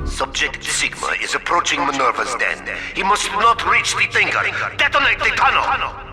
Subject Sigma is approaching Minerva's den. He must not reach the Thinker. Detonate the tunnel!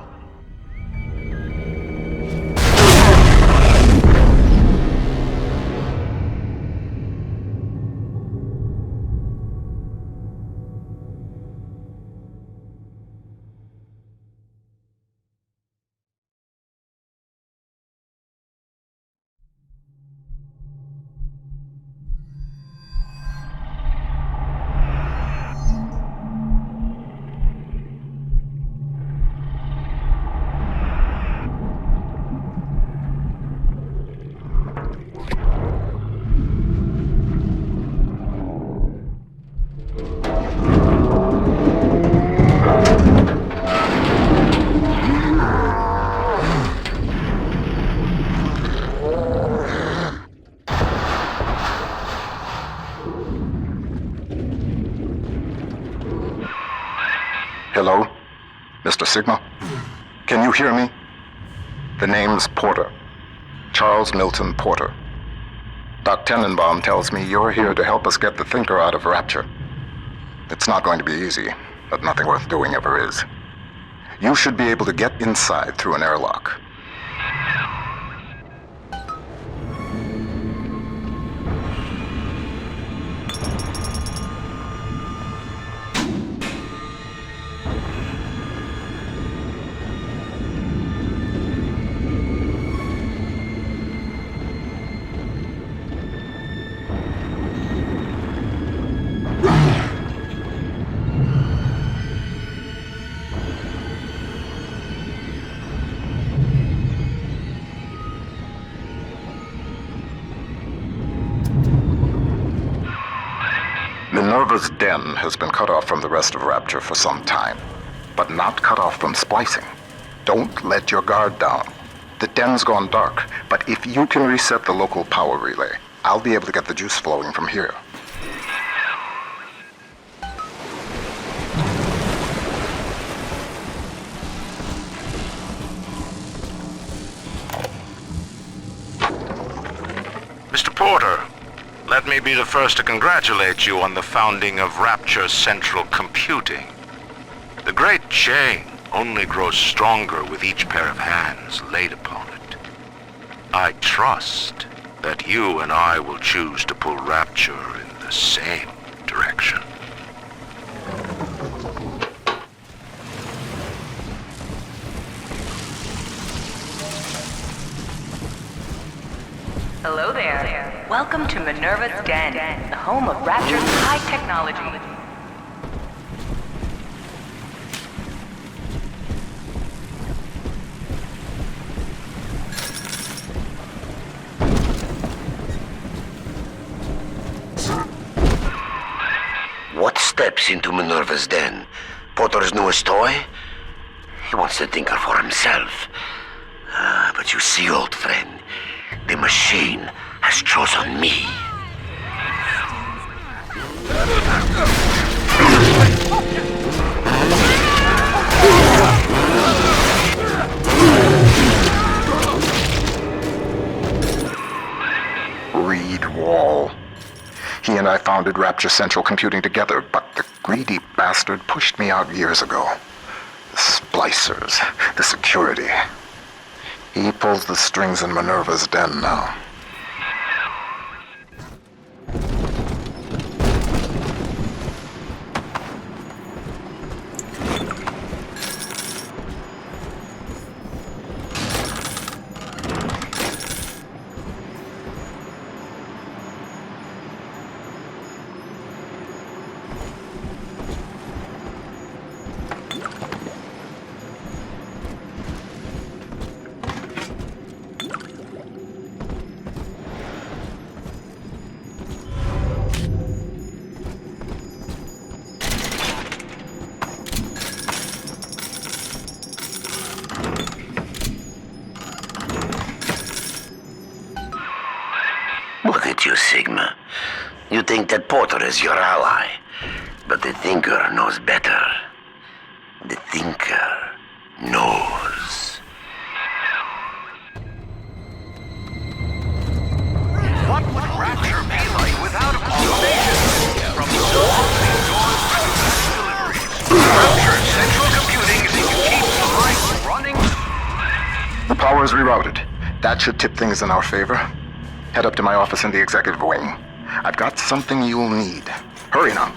Hello? Mr. Sigma? Can you hear me? The name's Porter. Charles Milton Porter. Doc Tenenbaum tells me you're here to help us get the Thinker out of Rapture. It's not going to be easy, but nothing worth doing ever is. You should be able to get inside through an airlock. Minerva's den has been cut off from the rest of Rapture for some time, but not cut off from splicing. Don't let your guard down. The den's gone dark, but if you can reset the local power relay, I'll be able to get the juice flowing from here. Mr. Porter, let me be the first to congratulate you on the founding of Rapture Central Computing. The great chain only grows stronger with each pair of hands laid upon it. I trust that you and I will choose to pull Rapture in the same direction. Hello there. Welcome to Minerva's Den, the home of Rapture's high technology. What steps into Minerva's den? Porter's newest toy? He wants the Thinker for himself. But you see, old friend, the machine has chosen me. Reed Wall. He and I founded Rapture Central Computing together, but the greedy bastard pushed me out years ago. The splicers, the security. He pulls the strings in Minerva's den now. had Porter as your ally, but the Thinker knows better. The Thinker knows. What would Rapture be like without a culmination? From the opening doors to deliveries, Rapture Central Computing keeps the lights running. The power is rerouted. That should tip things in our favor. Head up to my office in the executive wing. I've got something you'll need. Hurry now.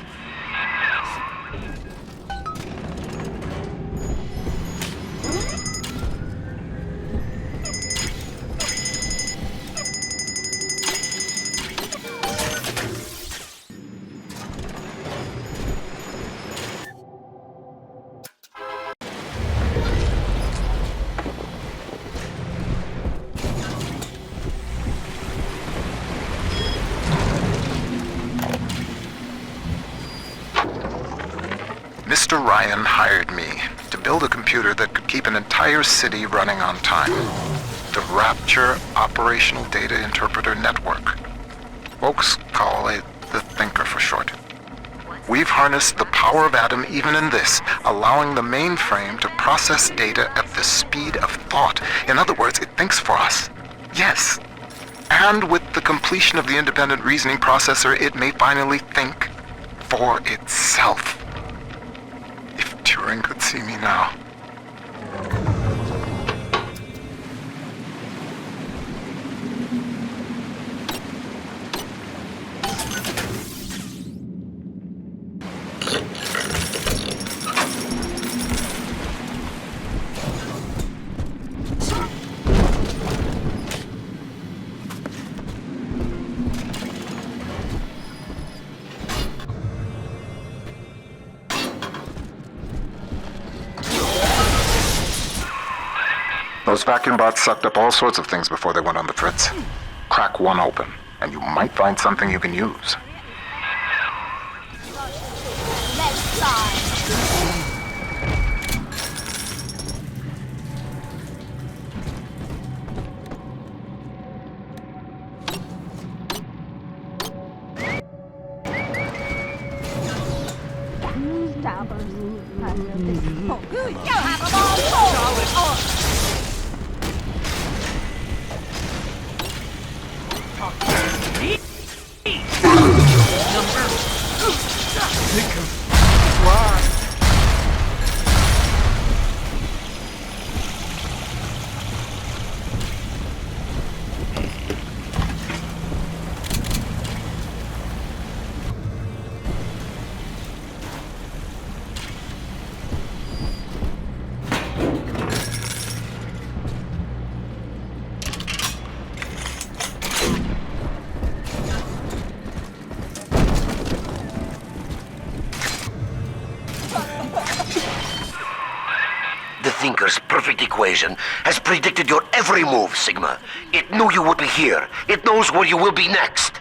Mr. Ryan hired me to build a computer that could keep an entire city running on time. The Rapture Operational Data Interpreter Network. Folks call it the Thinker for short. We've harnessed the power of Atom even in this, allowing the mainframe to process data at the speed of thought. In other words, it thinks for us. Yes. And with the completion of the independent reasoning processor, it may finally think for itself. If Turing could see me now. Those vacuum bots sucked up all sorts of things before they went on the fritz. Crack one open, and you might find something you can use. Left side. The Thinker's perfect equation has predicted your every move, Sigma. It knew you would be here. It knows where you will be next.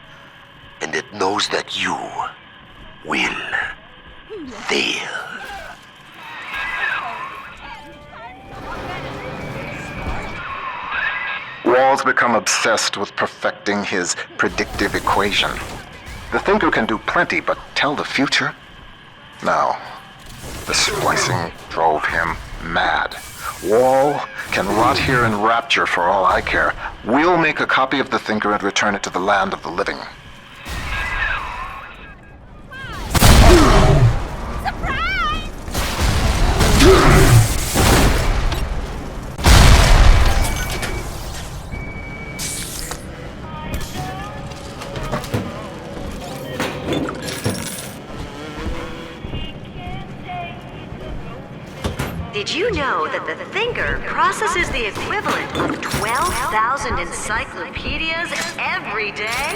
And it knows that you will fail. Wall's become obsessed with perfecting his predictive equation. The Thinker can do plenty, but tell the future? No. The splicing drove him mad. Wall can rot here in Rapture for all I care. We'll make a copy of the Thinker and return it to the land of the living. Did you know that the Thinker processes the equivalent of 12,000 encyclopedias every day?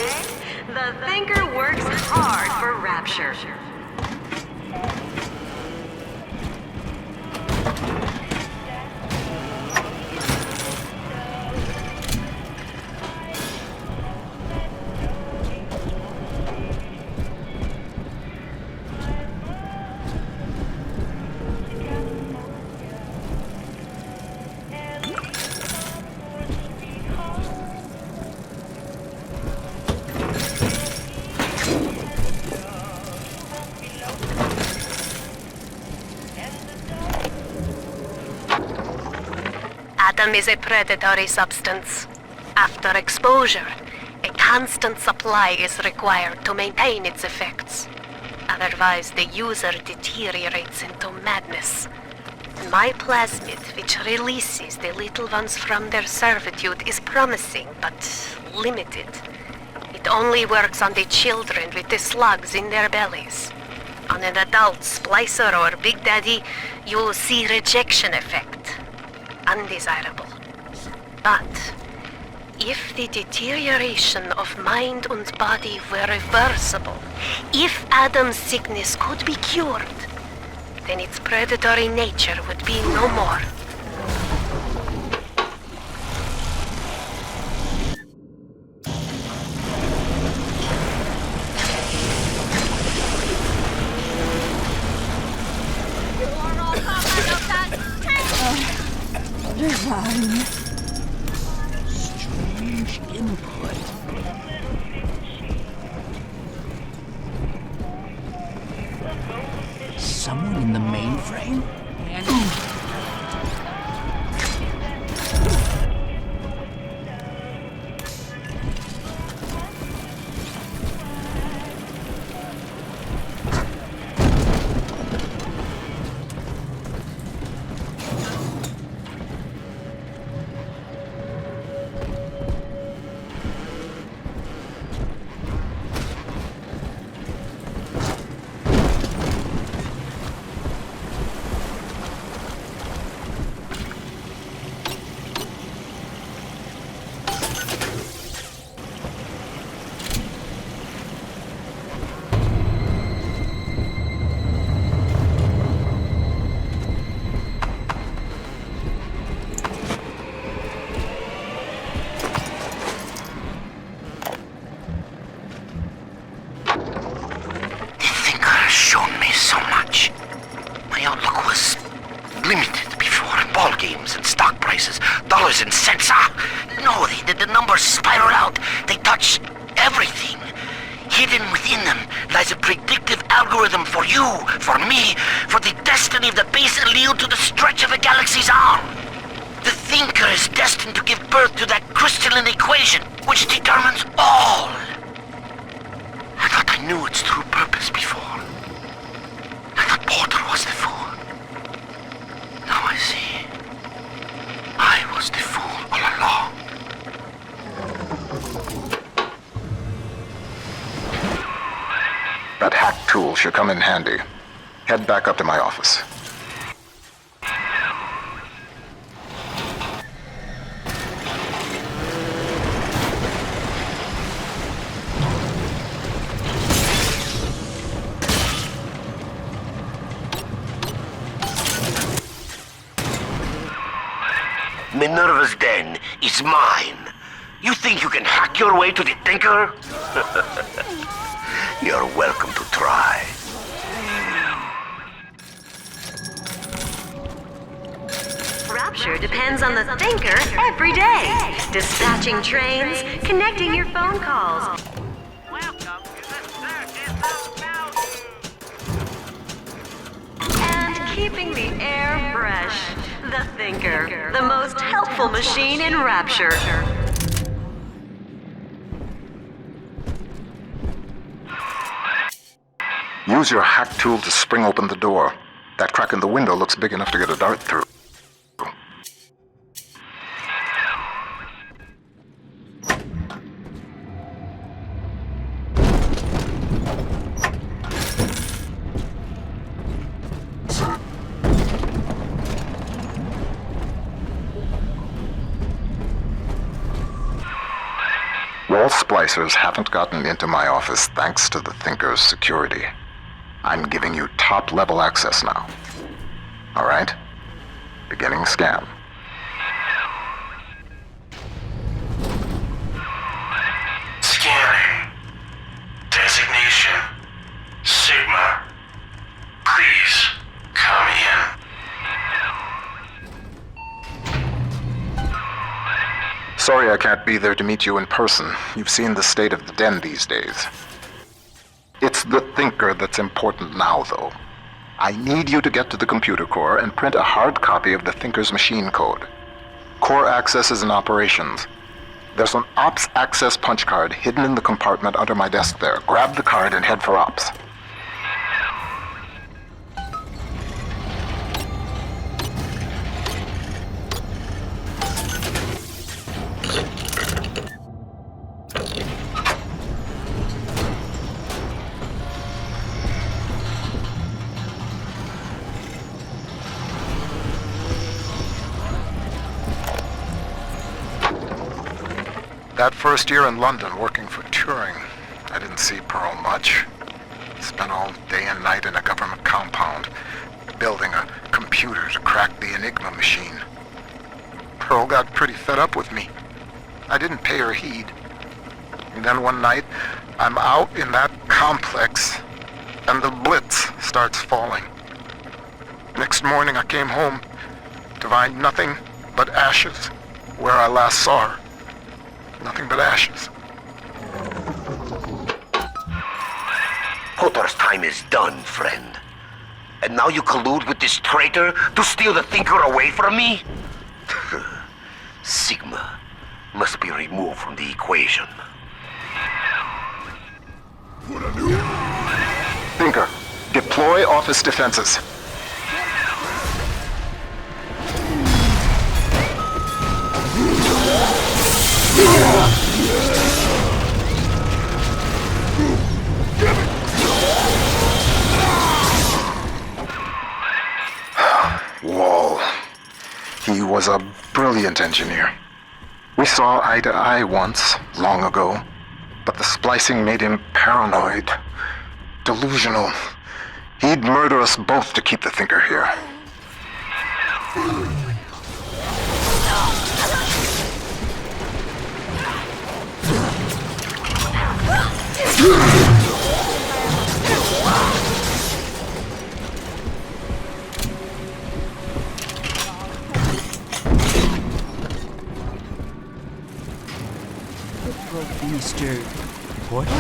The Thinker works hard for Rapture. Adam is a predatory substance. After exposure, a constant supply is required to maintain its effects. Otherwise, the user deteriorates into madness. My plasmid, which releases the little ones from their servitude, is promising, but limited. It only works on the children with the slugs in their bellies. On an adult splicer or Big Daddy, you'll see rejection effect. Undesirable. But if the deterioration of mind and body were reversible, if Adam's sickness could be cured, then its predatory nature would be no more. Divine. Strange input. Someone in the mainframe? Dollars and cents. No, the numbers spiral out. They touch everything. Hidden within them lies a predictive algorithm for you, for me, for the destiny of the base allele to the stretch of a galaxy's arm. The thinker is destined to give birth to that crystalline equation, which determines all. I thought I knew its true purpose before. I thought Porter was the fool. Now I see. I was the fool all along. That hack tool should come in handy. Head back up to my office. Minerva's den is mine. You think you can hack your way to the Thinker? You're welcome to try. Rapture depends on the Thinker every day. Dispatching trains, connecting your phone calls. Welcome to the circus of And keeping the air fresh. The Thinker, the most helpful machine in Rapture. Use your hack tool to spring open the door. That crack in the window looks big enough to get a dart through. Wall splicers haven't gotten into my office thanks to the Thinker's security. I'm giving you top-level access now. All right? Beginning scan. Scanning. Designation. Sigma. Please, come in. Sorry I can't be there to meet you in person. You've seen the state of the den these days. It's the Thinker that's important now, though. I need you to get to the computer core and print a hard copy of the Thinker's machine code. Core access is in operations. There's an Ops access punch card hidden in the compartment under my desk there. Grab the card and head for Ops. That first year in London working for Turing, I didn't see Pearl much. Spent all day and night in a government compound, building a computer to crack the Enigma machine. Pearl got pretty fed up with me. I didn't pay her heed. And then one night, I'm out in that complex, and the Blitz starts falling. Next morning I came home to find nothing but ashes where I last saw her. Nothing but ashes. Potter's time is done, friend. And now you collude with this traitor to steal the Thinker away from me? Sigma must be removed from the equation. Thinker, deploy office defenses. Wall. He was a brilliant engineer. We saw eye to eye once, long ago, but the splicing made him paranoid, delusional. He'd murder us both to keep the Thinker here. Mr. Porter?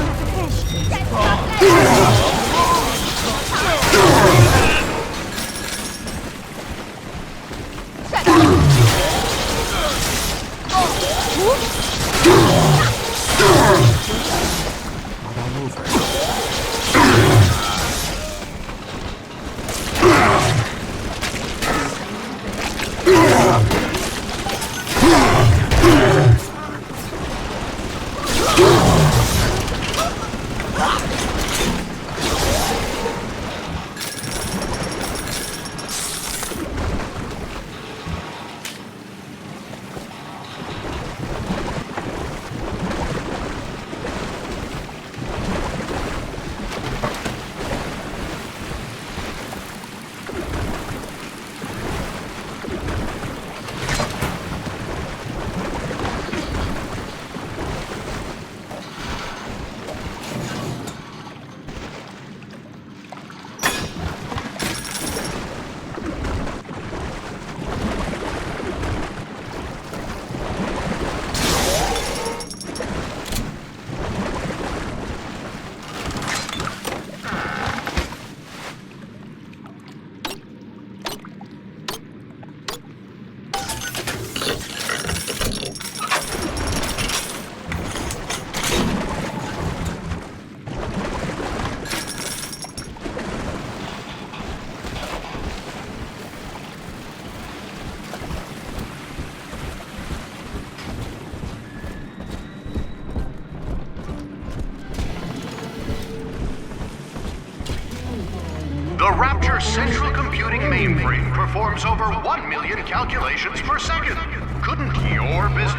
The Rapture Central Computing mainframe performs over 1 million calculations per second. Couldn't your business?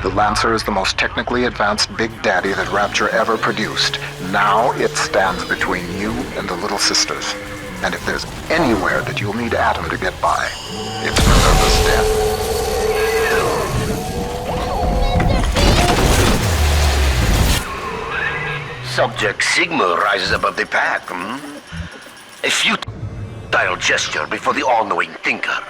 The Lancer is the most technically advanced Big Daddy that Rapture ever produced. Now it stands between you and the Little Sisters. And if there's anywhere that you'll need Atom to get by, it's Minerva's den. Subject Sigma rises above the pack, A futile gesture before the all-knowing Thinker.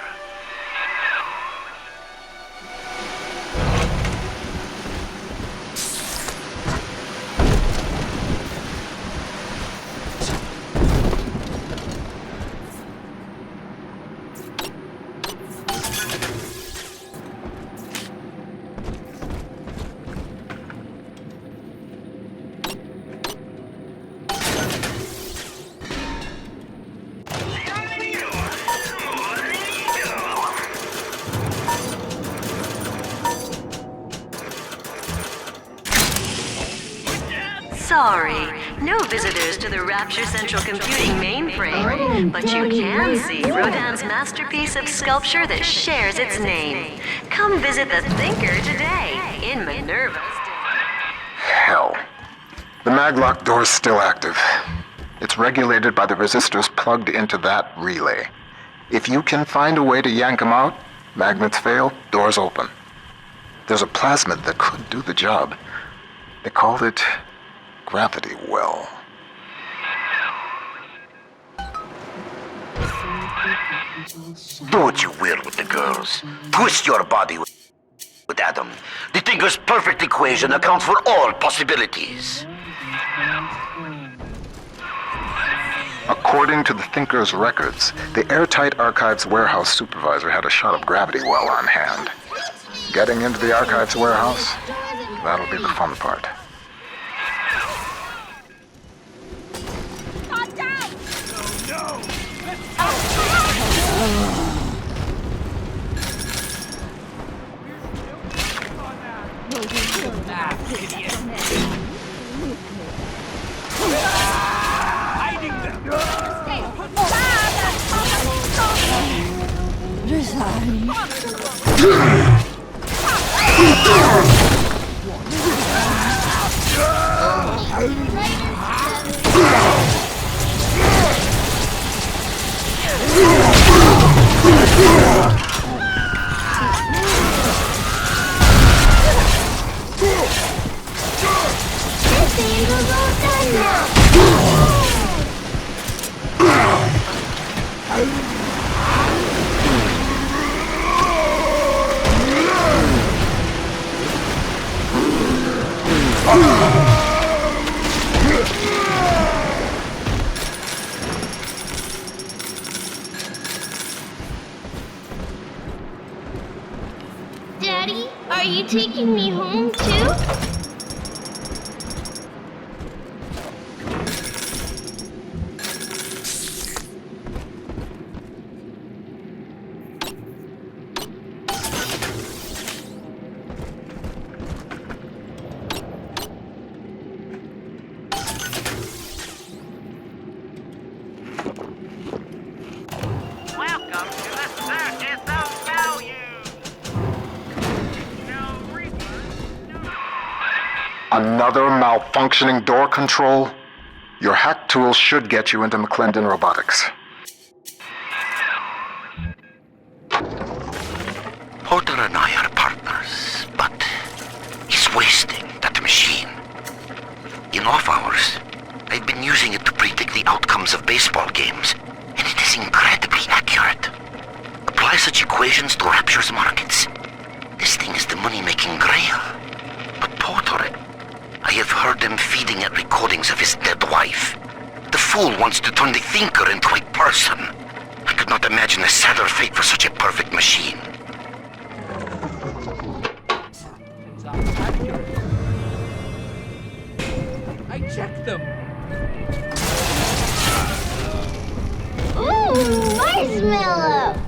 Sorry, no visitors to the Rapture Central Computing mainframe, but you can see Rodin's masterpiece of sculpture that shares its name. Come visit the Thinker today in Minervas. Hell. The maglock door's still active. It's regulated by the resistors plugged into that relay. If you can find a way to yank them out, magnets fail, doors open. There's a plasmid that could do the job. They called it Gravity Well. Do what you will with the girls. Twist your body with Adam. The Thinker's perfect equation accounts for all possibilities. According to the Thinker's records, the airtight archives warehouse supervisor had a shot of Gravity Well on hand. Getting into the archives warehouse, that'll be the fun part. Daddy, are you taking me home too? Welcome to the Circus of Value. No refund, no... Another malfunctioning door control? Your hack tool should get you into McClendon Robotics. Porter and I are partners, but he's wasting that machine. In off hours, I've been using it to predict the outcomes of baseball games, and it is incredibly accurate. Apply such equations to Rapture's markets. This thing is the money-making grail. But Porter, I have heard them feeding it recordings of his dead wife. The fool wants to turn the Thinker into a person. I could not imagine a sadder fate for such a perfect machine. I checked them. Ooh, marshmallow!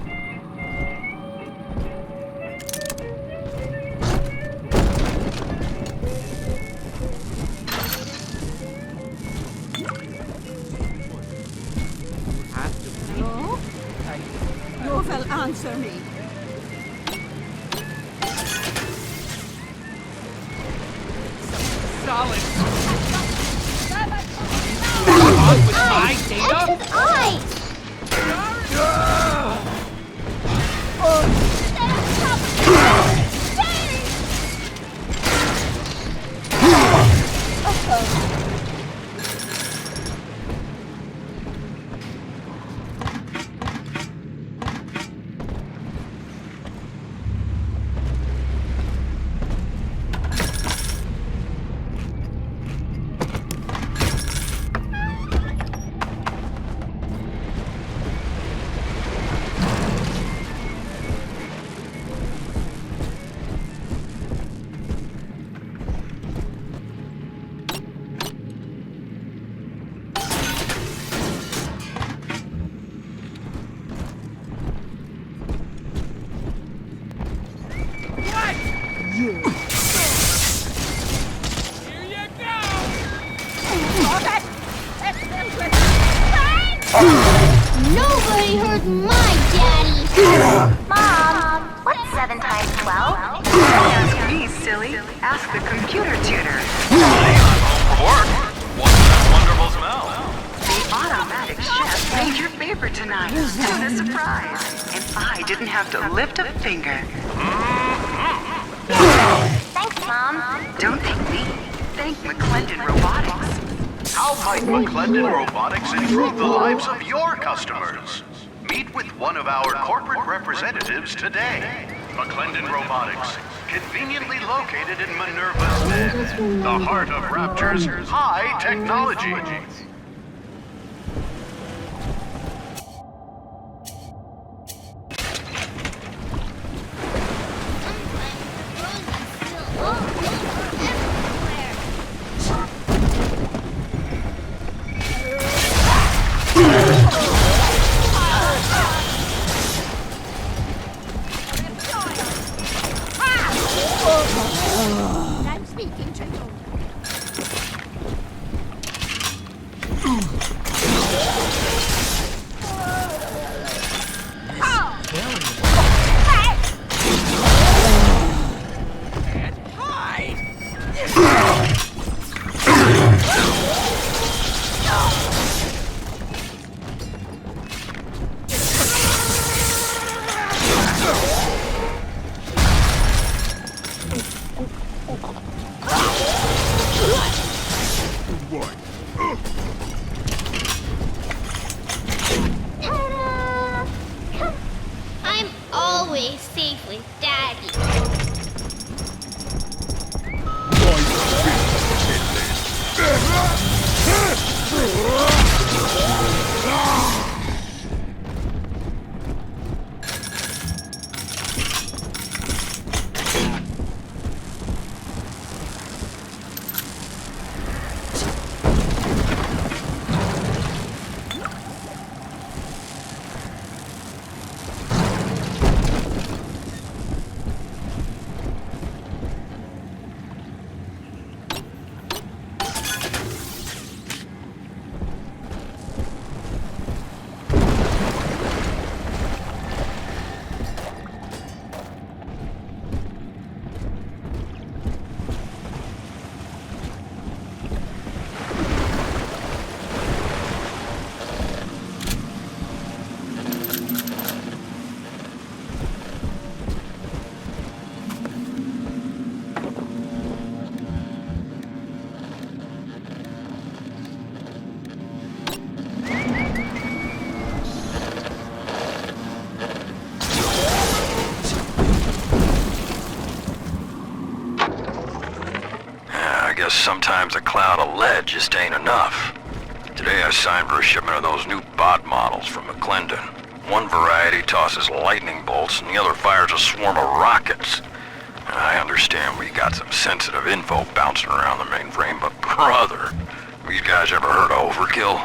No? You will answer me. Solid. On with my data? It's ice! Nobody hurt my daddy! Mom, what's 7 times 12? Ask me, silly. Ask the computer tutor. Report. What's that wonderful smell? The automatic chef made your favorite tonight. Tuna surprise. And I didn't have to lift a finger. Thanks, Mom. Don't thank me. Thank McClendon Robotics. How might McClendon Robotics improve the lives of your customers? Meet with one of our corporate representatives today. McClendon Robotics, conveniently located in Minervas Den, the heart of Rapture's high technology. I'm speaking to you. Ta-da! I'm always safe with Daddy. Sometimes a cloud of lead just ain't enough. Today I signed for a shipment of those new bot models from McClendon. One variety tosses lightning bolts and the other fires a swarm of rockets. I understand we got some sensitive info bouncing around the mainframe, but brother, these guys ever heard of overkill?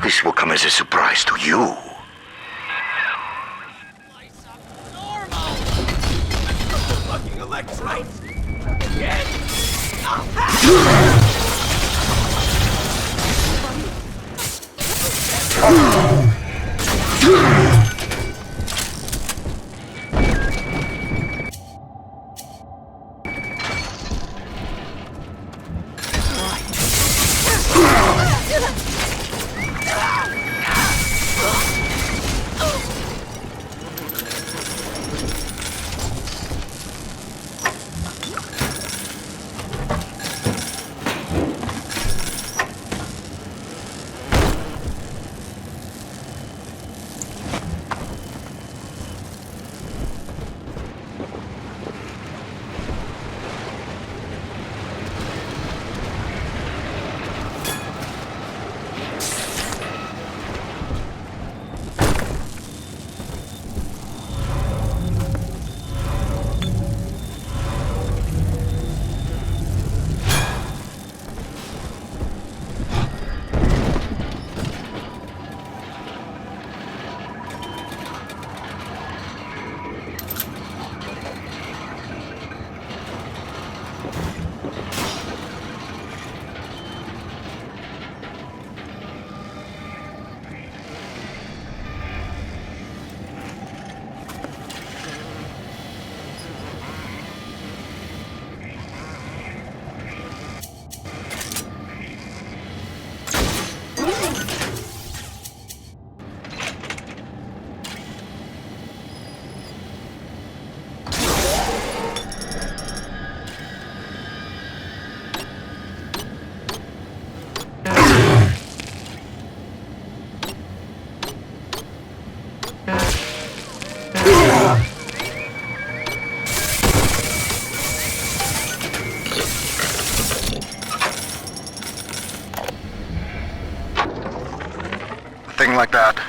This will come as a surprise to you. Fucking electrolytes! Again! Thing like that,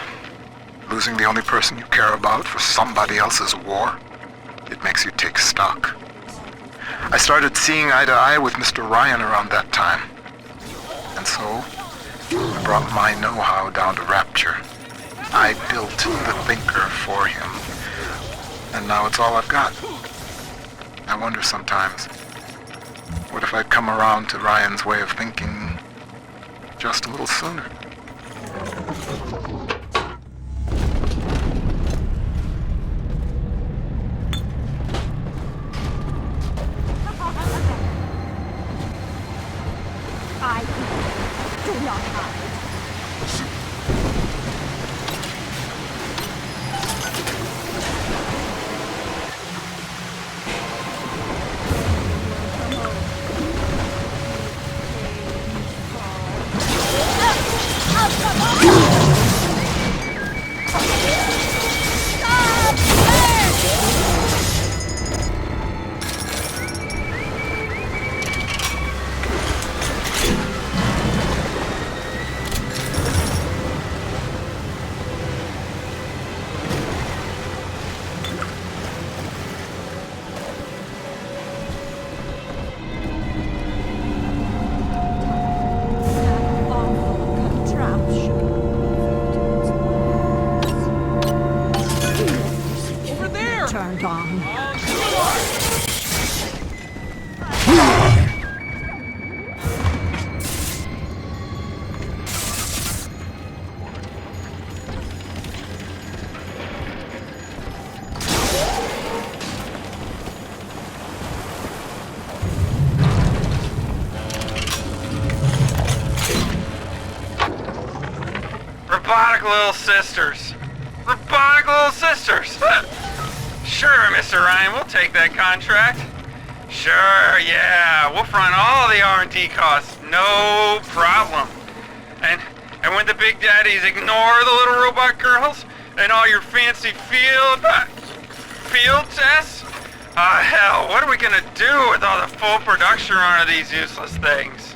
losing the only person you care about for somebody else's war, it makes you take stock. I started seeing eye to eye with Mr. Ryan around that time. And so, I brought my know-how down to Rapture. I built the Thinker for him. And now it's all I've got. I wonder sometimes, what if I'd come around to Ryan's way of thinking just a little sooner? I do not hide. Turned on. Robotic little sisters. Robotic little sisters. Sure, Mr. Ryan, we'll take that contract. Sure, yeah, we'll front all the R&D costs, no problem. And when the big daddies ignore the little robot girls and all your fancy field tests, hell, what are we gonna do with all the full production run of these useless things?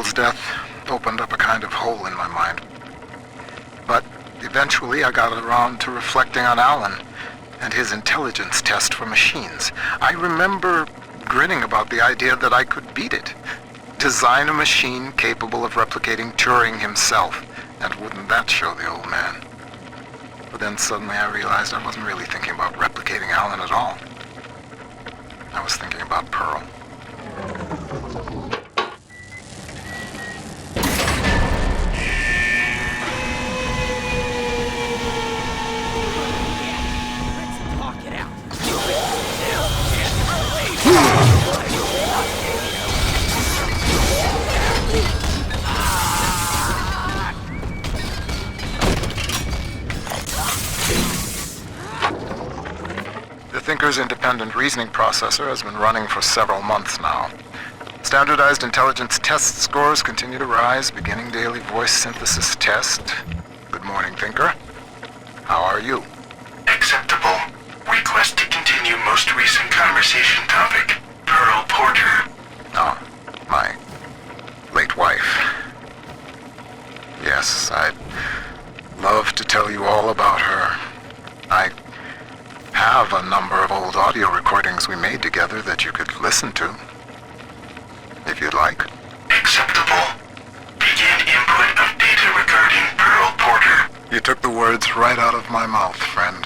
Charles' death opened up a kind of hole in my mind. But eventually I got around to reflecting on Alan and his intelligence test for machines. I remember grinning about the idea that I could beat it. Design a machine capable of replicating Turing himself. And wouldn't that show the old man? But then suddenly I realized I wasn't really thinking about replicating Alan at all. I was thinking about Pearl. Let's talk it out. The Thinker's independent reasoning processor has been running for several months now. Standardized intelligence test scores continue to rise, beginning daily voice synthesis test. Good morning, Thinker. How are you? Acceptable. Request to continue most recent conversation topic. Pearl Porter. Oh, my late wife. Yes, I'd love to tell you all about her. I have a number of old audio recordings we made together that you could listen to, if you'd like. Acceptable. Begin input of data regarding Pearl Porter. You took the words right out of my mouth, friend.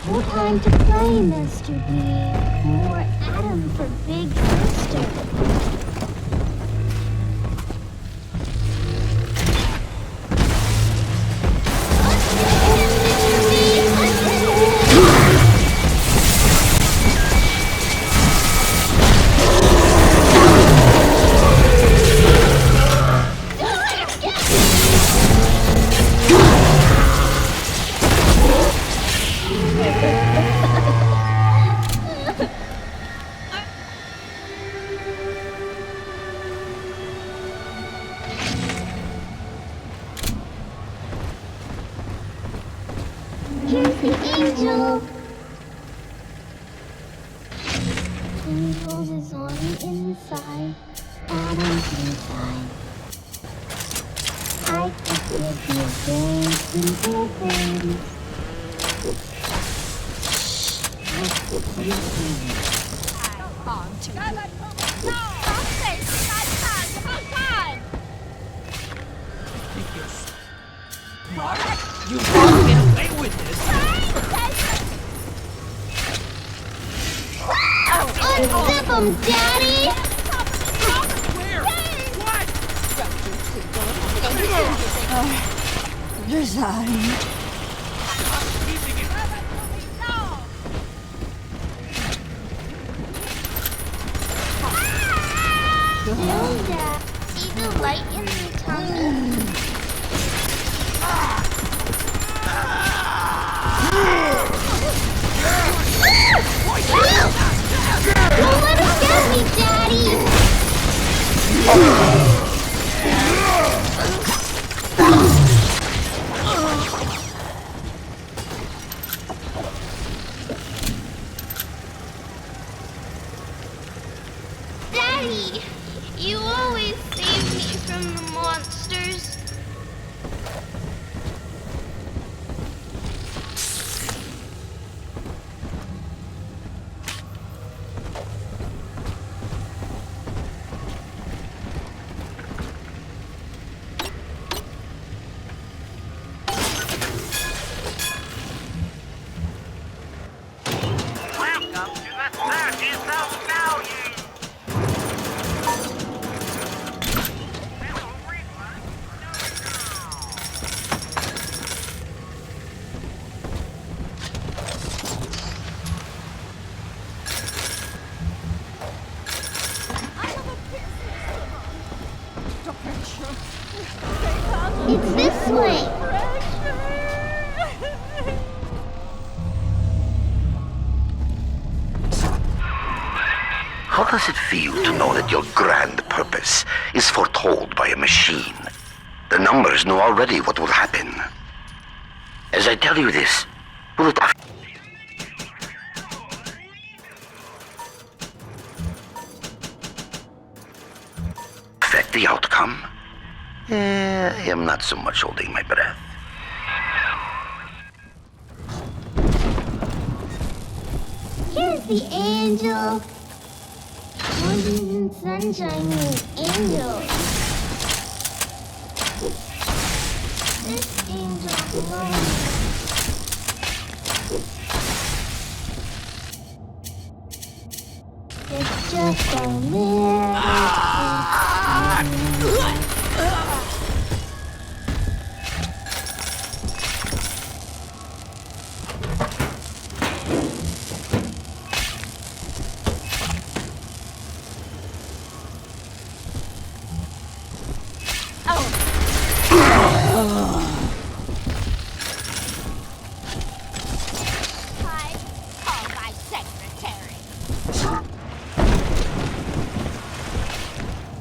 No time to play, Mr. B. More Adam for Big Sister. Here's the angel. Angels is on the inside. Adam's inside. I could give you very simple things. That's the thing. You won't get away with this. Unzip 'em, Daddy! Where? What? Design. Hilda, see the light in the tunnel? Don't let him get me, Daddy! Daddy, you always save me from the monsters. Welcome to the 30th of value. It's this way. How does it feel to know that your grand purpose is foretold by a machine? The numbers know already what will happen. As I tell you this, will it affect the outcome? I am not so much holding my breath. Here's the angel. Wonders and sunshine mean angels. This angel alone. It's just a little.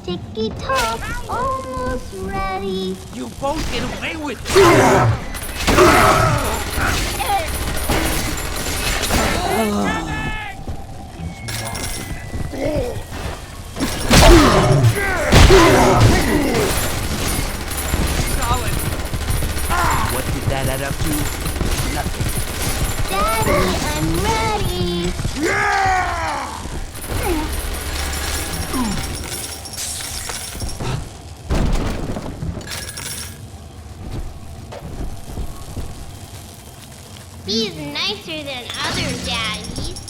Ticky-tock, almost ready. You both get away with it! Solid. What did that add up to? Nothing. Daddy, I'm ready. He's nicer than other daddies.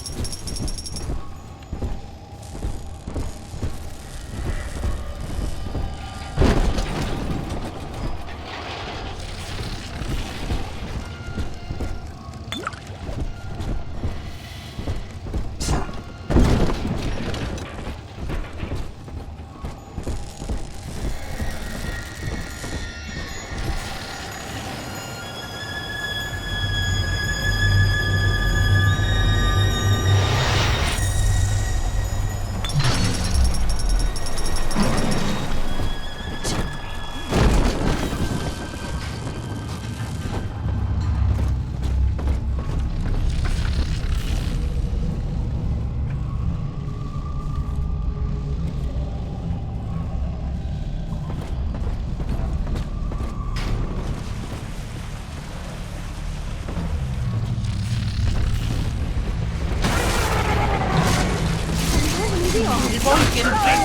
You both get away.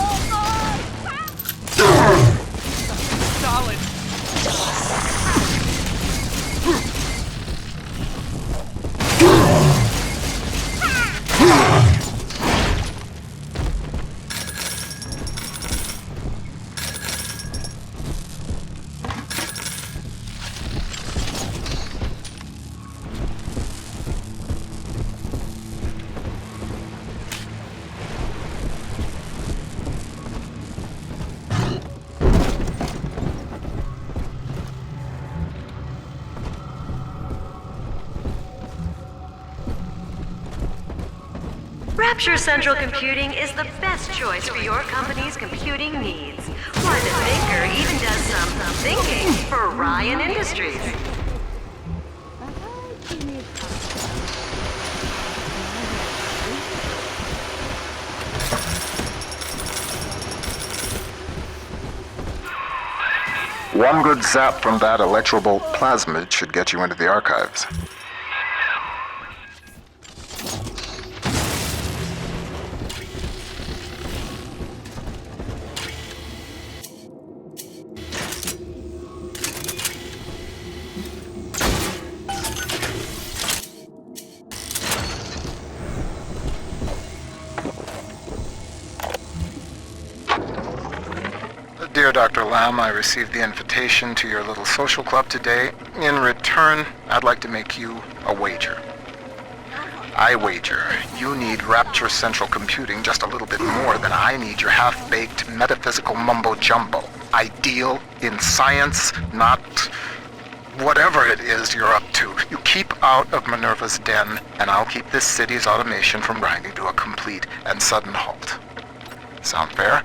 Solid. Rapture Central Computing is the best choice for your company's computing needs. Why, the Thinker even does some thinking for Ryan Industries. One good zap from that electrobolt plasmid should get you into the archives. Dear Dr. Lamb, I received the invitation to your little social club today. In return, I'd like to make you a wager. I wager you need Rapture Central Computing just a little bit more than I need your half-baked metaphysical mumbo-jumbo. Ideal in science, not whatever it is you're up to. You keep out of Minerva's den, and I'll keep this city's automation from grinding to a complete and sudden halt. Sound fair?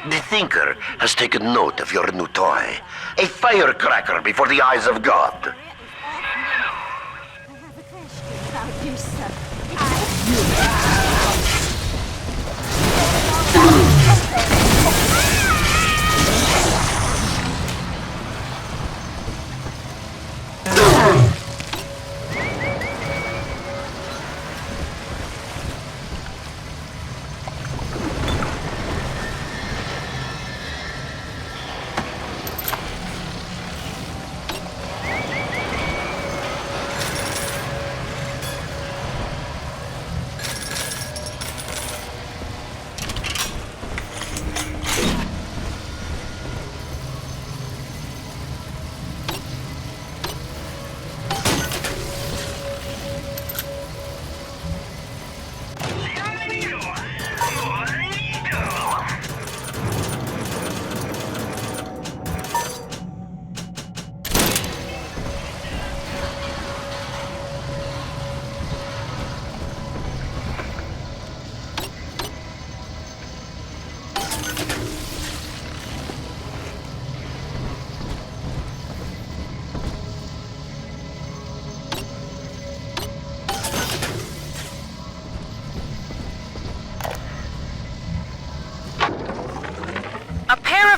The Thinker has taken note of your new toy. A firecracker before the eyes of God. About you, sir.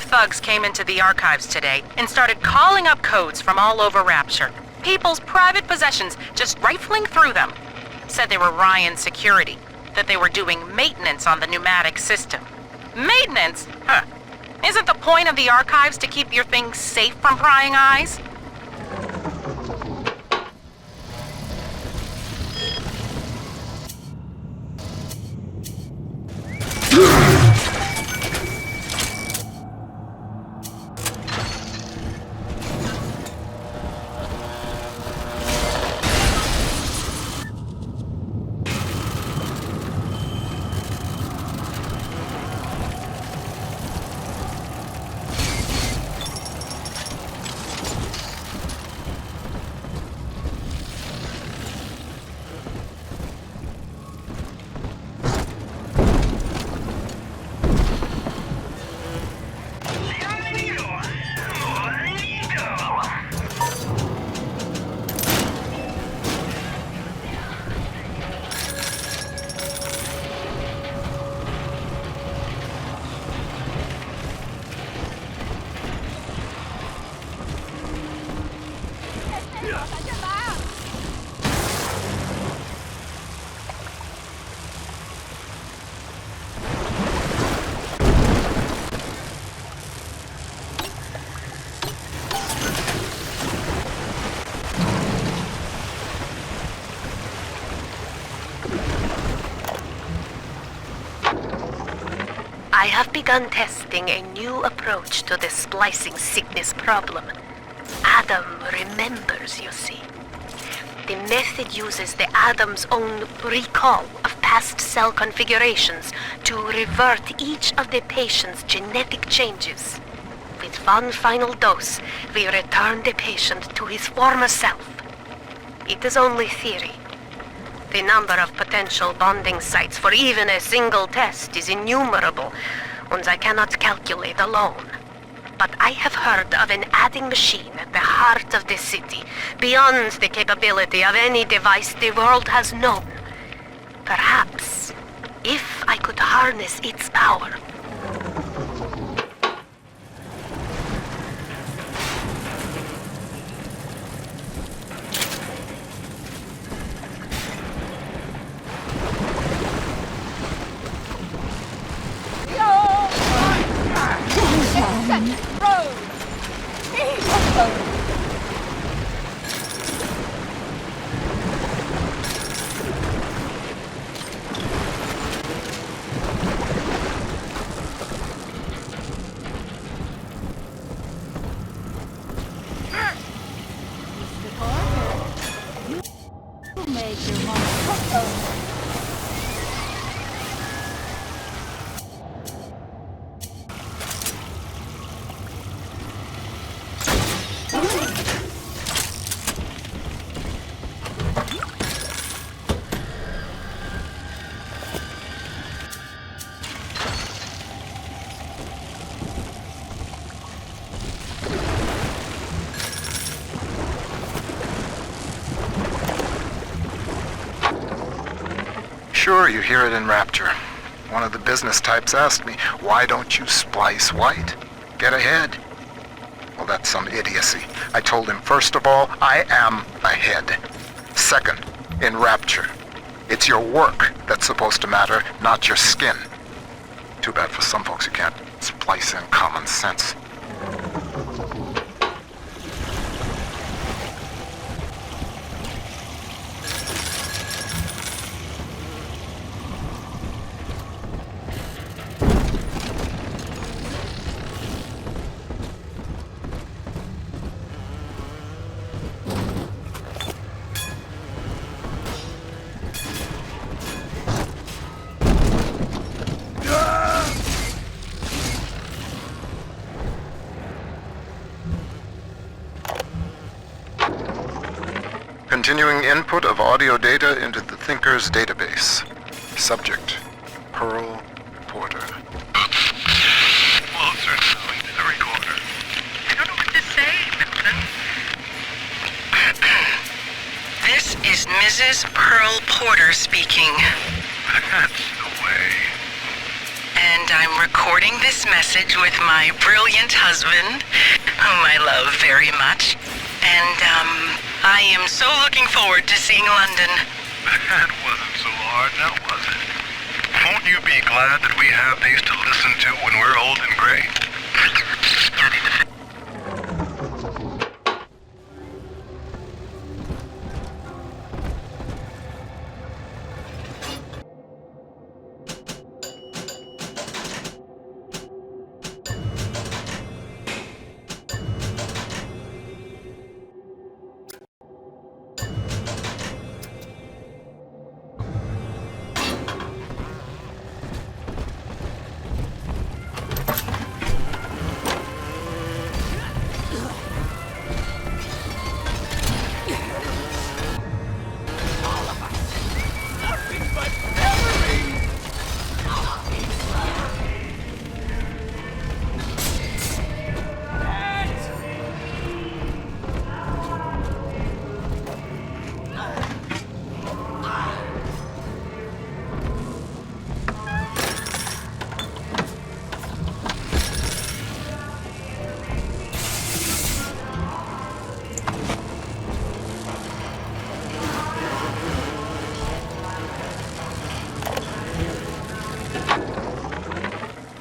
Thugs came into the archives today and started calling up codes from all over Rapture. People's private possessions, just rifling through them. Said they were Ryan security, that they were doing maintenance on the pneumatic system. Maintenance? Huh. Isn't the point of the archives to keep your things safe from prying eyes? I have begun testing a new approach to the splicing sickness problem. Adam remembers, you see. The method uses the Adam's own recall of past cell configurations to revert each of the patient's genetic changes. With one final dose, we return the patient to his former self. It is only theory. The number of potential bonding sites for even a single test is innumerable, and I cannot calculate alone. But I have heard of an adding machine at the heart of the city, beyond the capability of any device the world has known. Perhaps, if I could harness its power. Road! Sure, you hear it in Rapture. One of the business types asked me, why don't you splice white? Get ahead. Well, that's some idiocy. I told him, first of all, I am ahead. Second, in Rapture, it's your work that's supposed to matter, not your skin. Too bad for some folks who can't splice in common sense. Continuing input of audio data into the Thinker's database. Subject, Pearl Porter. Closer now into the recorder. I don't know what to say, Milton. This is Mrs. Pearl Porter speaking. That's the way. And I'm recording this message with my brilliant husband, whom I love very much. And, I am so looking forward to seeing London. That wasn't so hard, now was it? Won't you be glad that we have these to listen to when we're old and gray?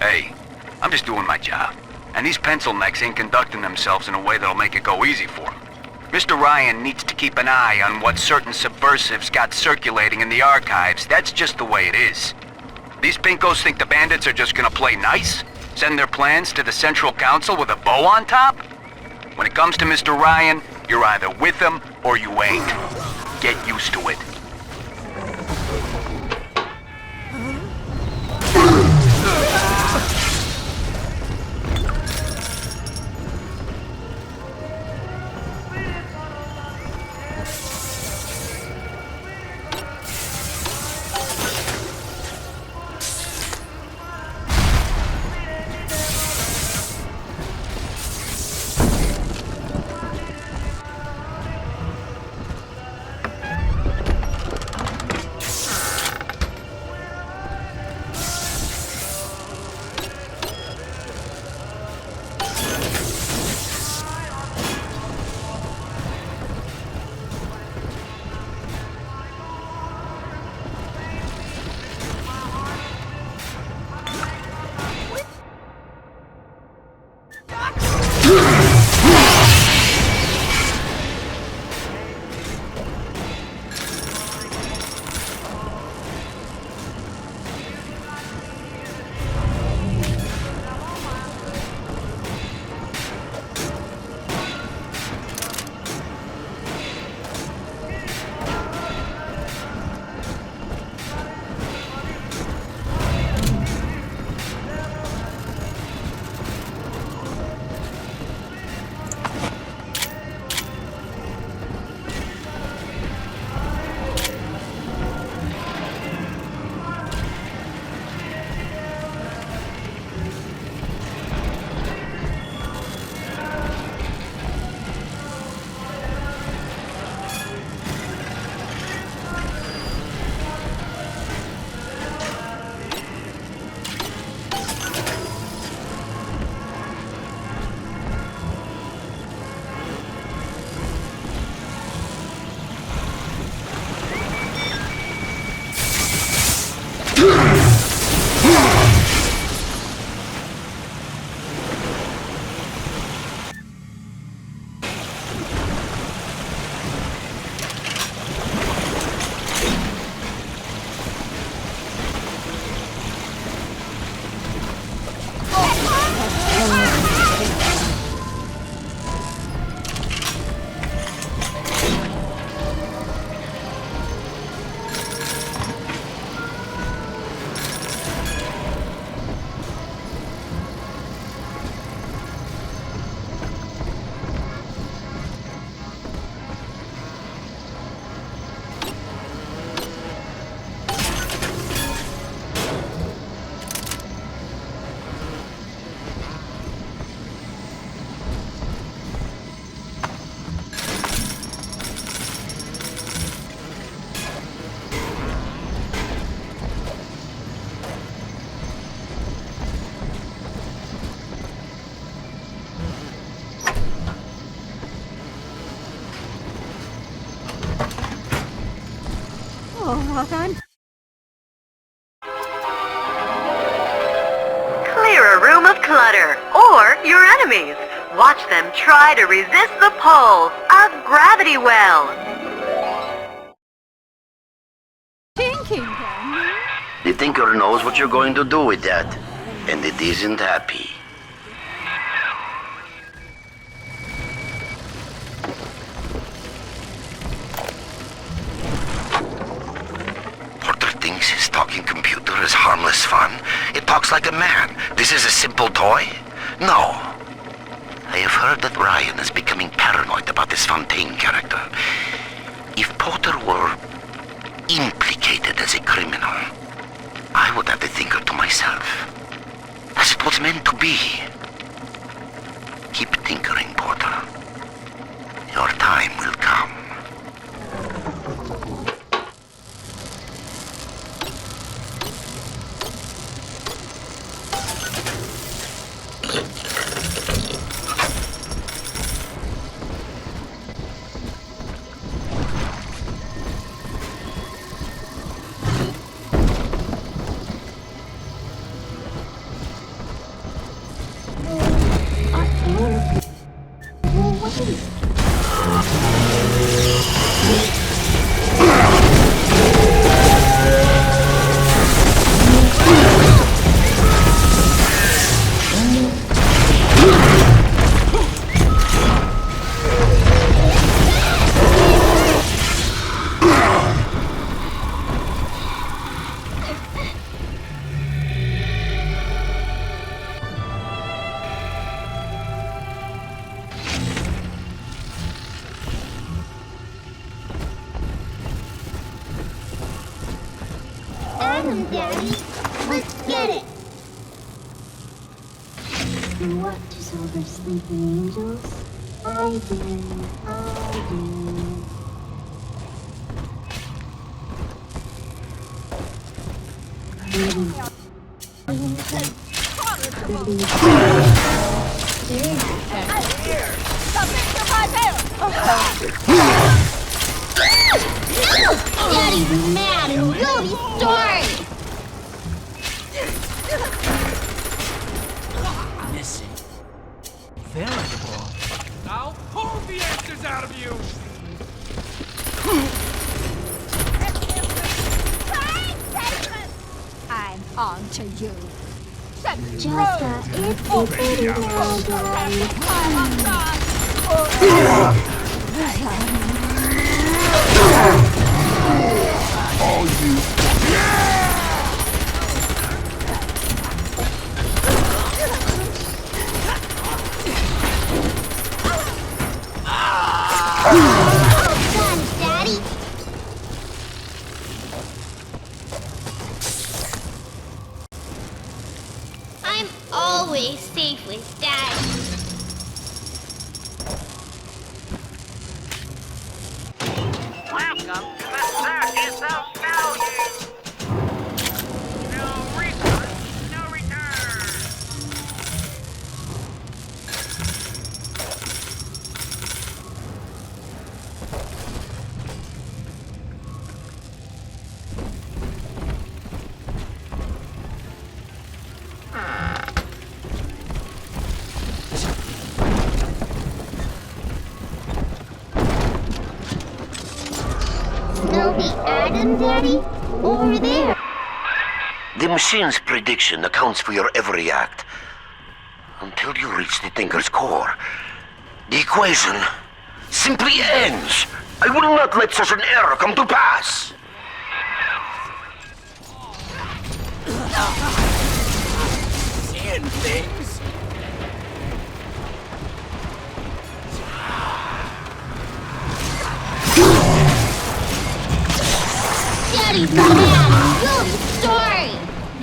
Hey, I'm just doing my job. And these pencil necks ain't conducting themselves in a way that'll make it go easy for them. Mr. Ryan needs to keep an eye on what certain subversives got circulating in the archives. That's just the way it is. These pinkos think the bandits are just gonna play nice? Send their plans to the Central Council with a bow on top? When it comes to Mr. Ryan, you're either with him or you ain't. Get used to it. well then. Clear a room of clutter, or your enemies. Watch them try to resist the pull of Gravity Well. Thinking then. The Tinker knows what you're going to do with that, and it isn't happy. Porter thinks his talking computer is harmless fun. It talks like a man. This is a simple toy? No. I have heard that Ryan is becoming paranoid about this Fontaine character. If Porter were implicated as a criminal, I would have the Thinker to myself. As it was meant to be. Keep tinkering, Porter. Your time will come. Adam, Daddy, let's get it! You want to silver sleeping angels? I did. Daddy's mad and will be sorry! Missing. Veritable. I'll pull the answers out of you! I'm on to you. Just a itty bitty All you. Done, Daddy. I'm always safe with Daddy. Welcome to the circus of value. No refund, no return. Snowy Adam, Daddy? Over there. The machine's prediction accounts for your every act. Until you reach the Tinker's core, the equation simply ends. I will not let such an error come to pass. Seeing things? Daddy's mad and will be sorry.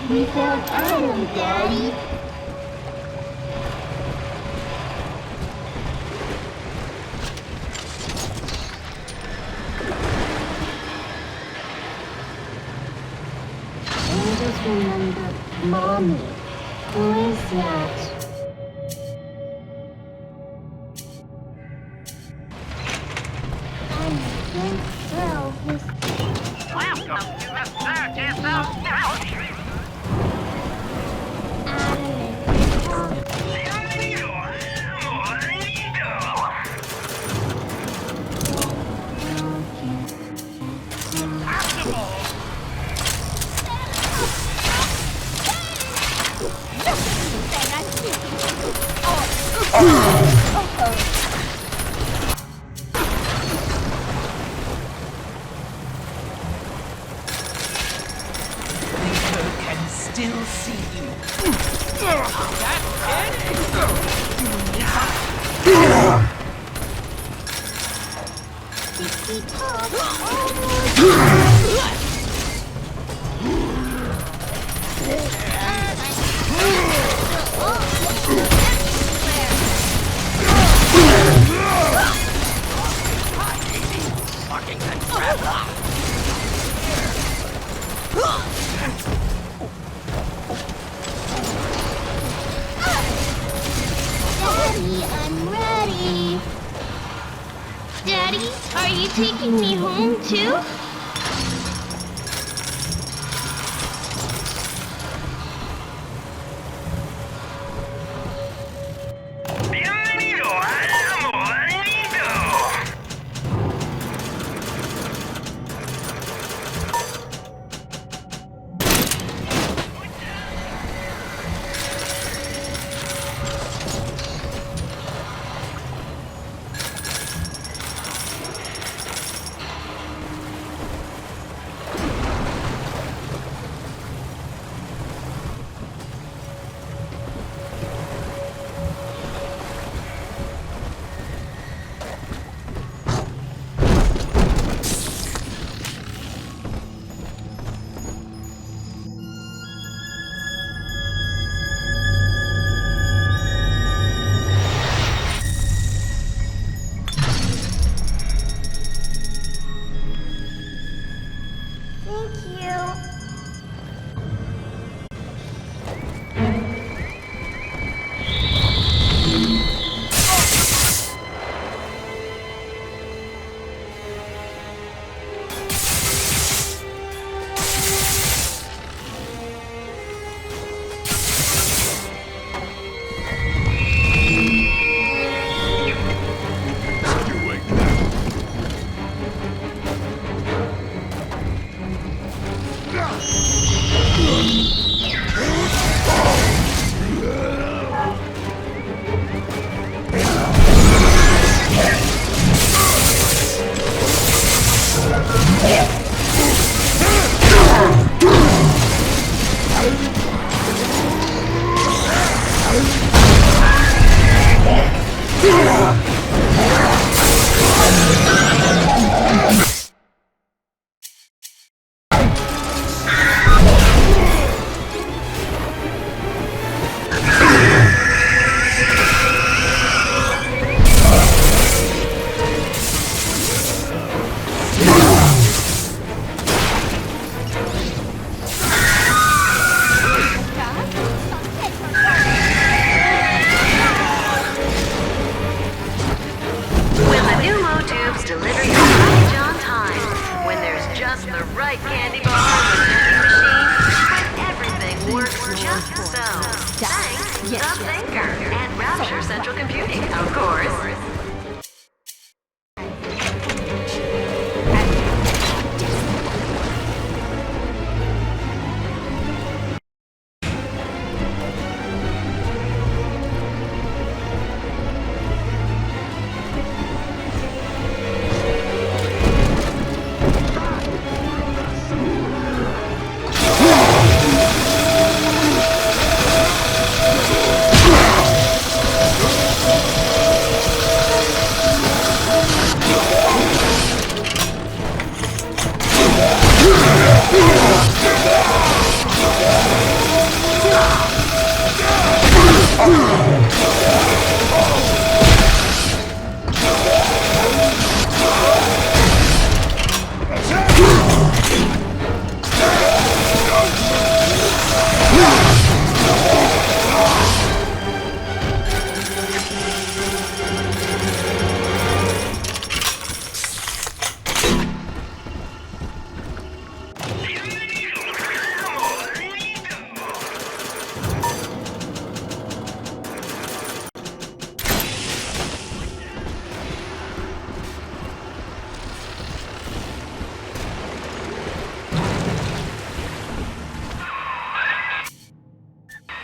We found Adam, Daddy. And just remember, Mommy. Who is that? I'm so thrilled with... Welcome Can still see you. That's it? Daddy, I'm ready. Daddy, are you taking me home too?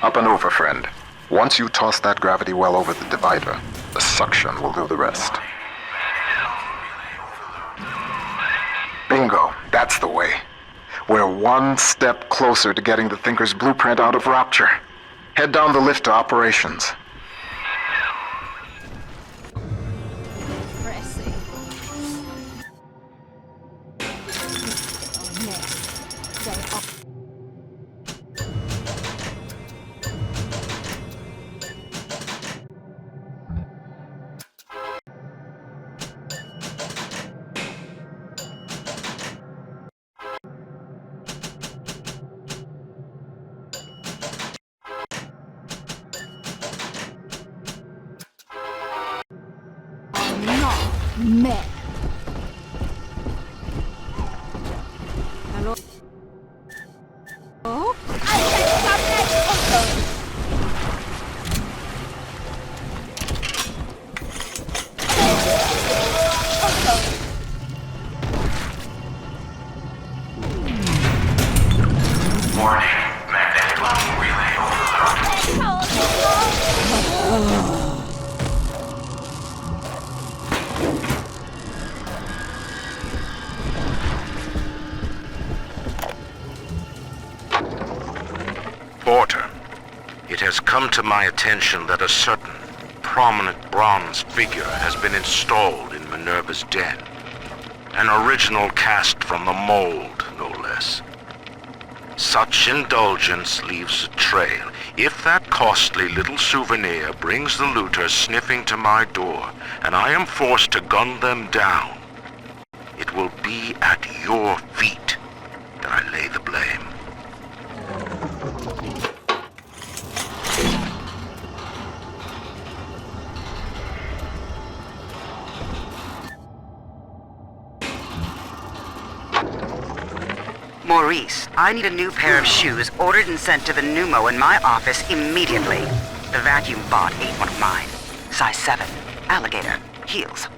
Up and over, friend. Once you toss that gravity well over the divider, the suction will do the rest. Bingo, that's the way. We're one step closer to getting the Thinker's blueprint out of Rapture. Head down the lift to operations. Mẹ. Alo. Ủa? Warning, magnetic locking relay overload. Porter, it has come to my attention that a certain prominent bronze figure has been installed in Minerva's den. An original cast from the mold, no less. Such indulgence leaves a trail. If that costly little souvenir brings the looters sniffing to my door, and I am forced to gun them down, it will be at your feet that I lay the blame. Maurice, I need a new pair of shoes ordered and sent to the pneumo in my office immediately. The vacuum bot ate one of mine. Size 7. Alligator. Heels.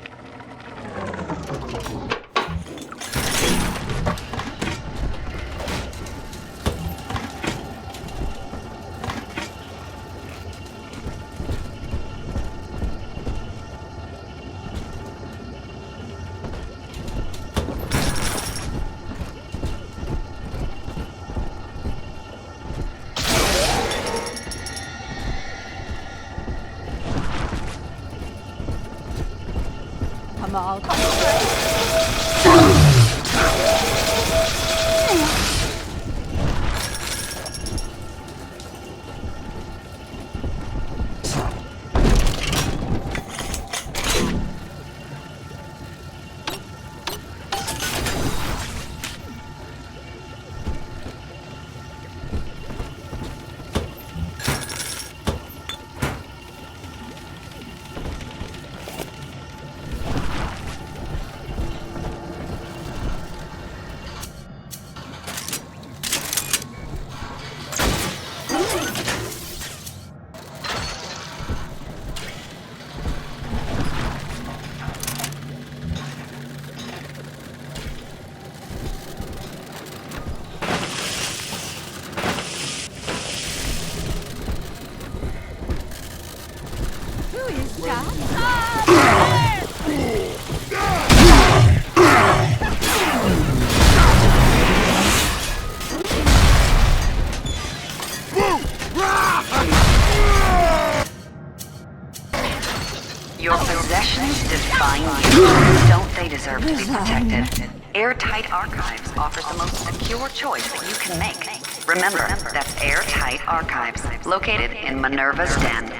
Come on. Your possessions define you. Don't they deserve to be protected? Airtight Archives offers the most secure choice that you can make. Remember, that's Airtight Archives, located in Minerva's den.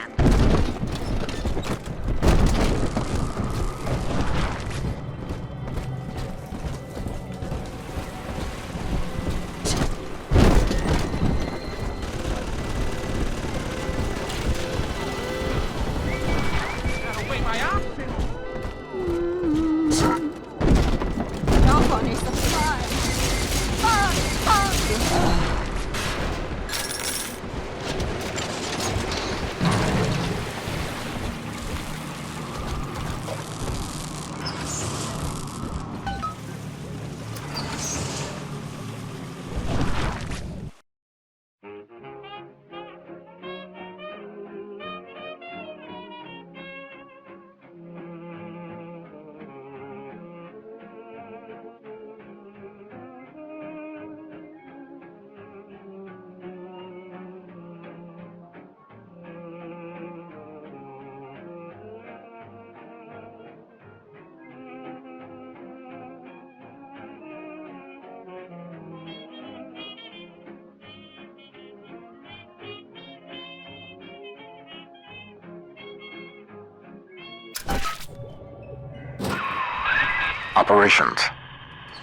Operations.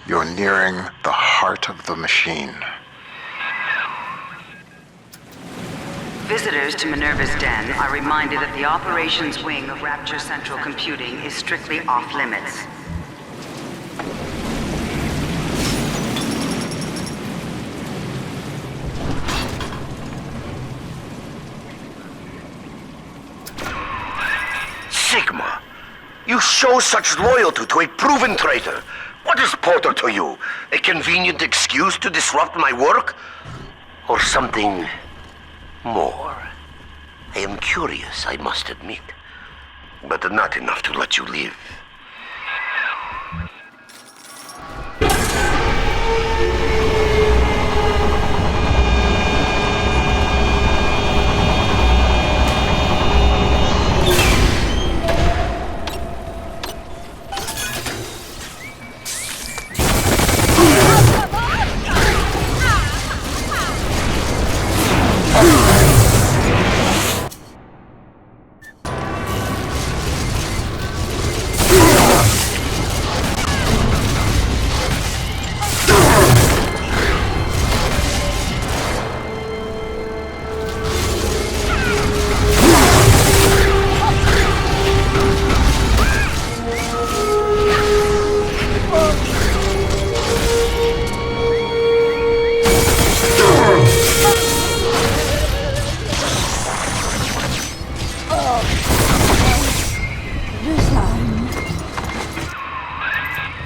You're nearing the heart of the machine. Visitors to Minerva's Den are reminded that the operations wing of Rapture Central Computing is strictly off-limits. Sigma, you show such loyalty to a proven traitor. What is Porter to you? A convenient excuse to disrupt my work? Or something more? I am curious, I must admit. But not enough to let you live.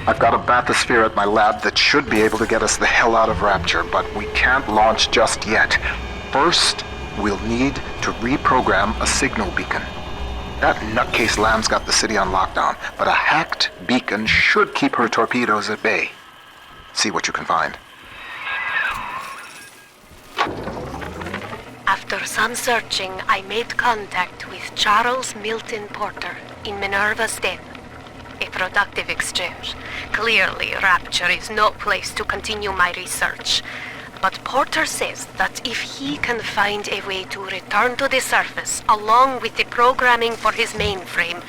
I've got a bathysphere at my lab that should be able to get us the hell out of Rapture, but we can't launch just yet. First, we'll need to reprogram a signal beacon. That nutcase Lamb's got the city on lockdown, but a hacked beacon should keep her torpedoes at bay. See what you can find. After some searching, I made contact with Charles Milton Porter in Minerva's Den. A productive exchange. Clearly, Rapture is no place to continue my research. But Porter says that if he can find a way to return to the surface along with the programming for his mainframe,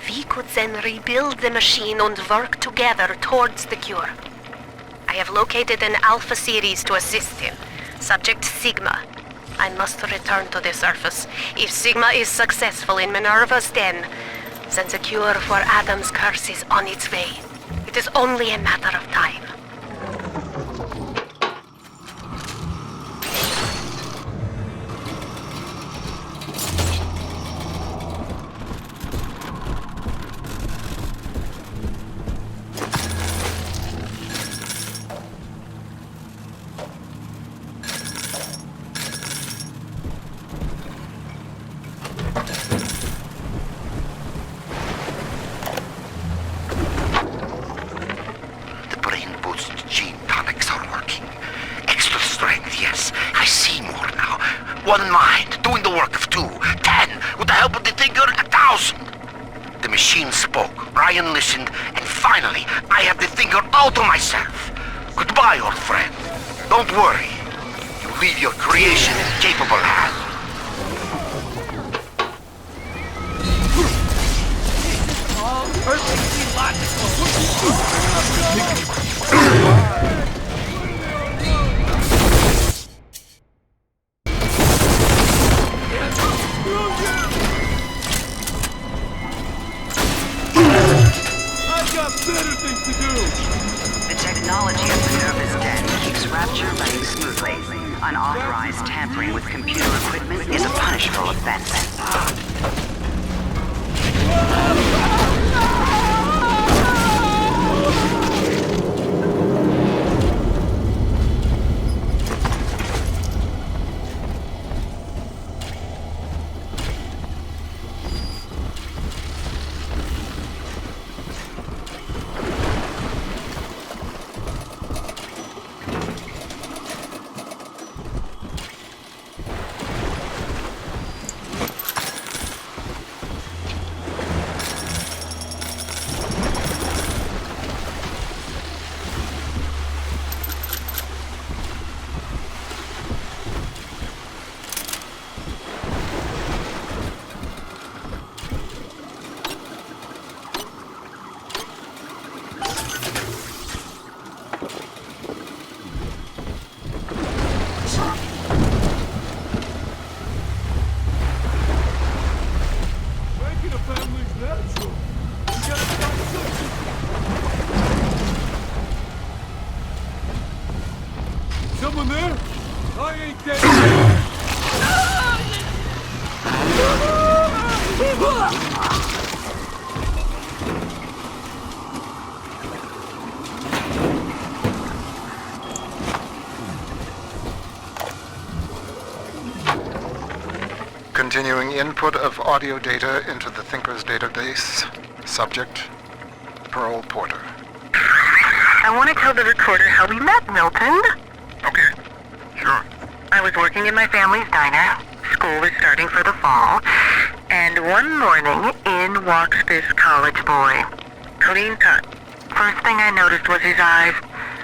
we could then rebuild the machine and work together towards the cure. I have located an Alpha series to assist him. Subject Sigma. I must return to the surface. If Sigma is successful in Minerva's Den, then the cure for Adam's curse is on its way. It is only a matter of time. One mind, doing the work of 2. 10, with the help of the Thinker, 1,000. The machine spoke, Ryan listened, and finally, I have the Thinker all to myself. Goodbye, old friend. Don't worry. You leave your creation in capable hands. All perfectly logical. Better things to do. The technology of Minerva's Den keeps Rapture running smoothly. Unauthorized tampering with computer equipment is a punishable offense. input of audio data into the Thinker's database. Subject, Pearl Porter. I want to tell the recorder how we met, Milton. Okay, sure. I was working in my family's diner. School was starting for the fall. And one morning, in walks this college boy. Clean cut. First thing I noticed was his eyes.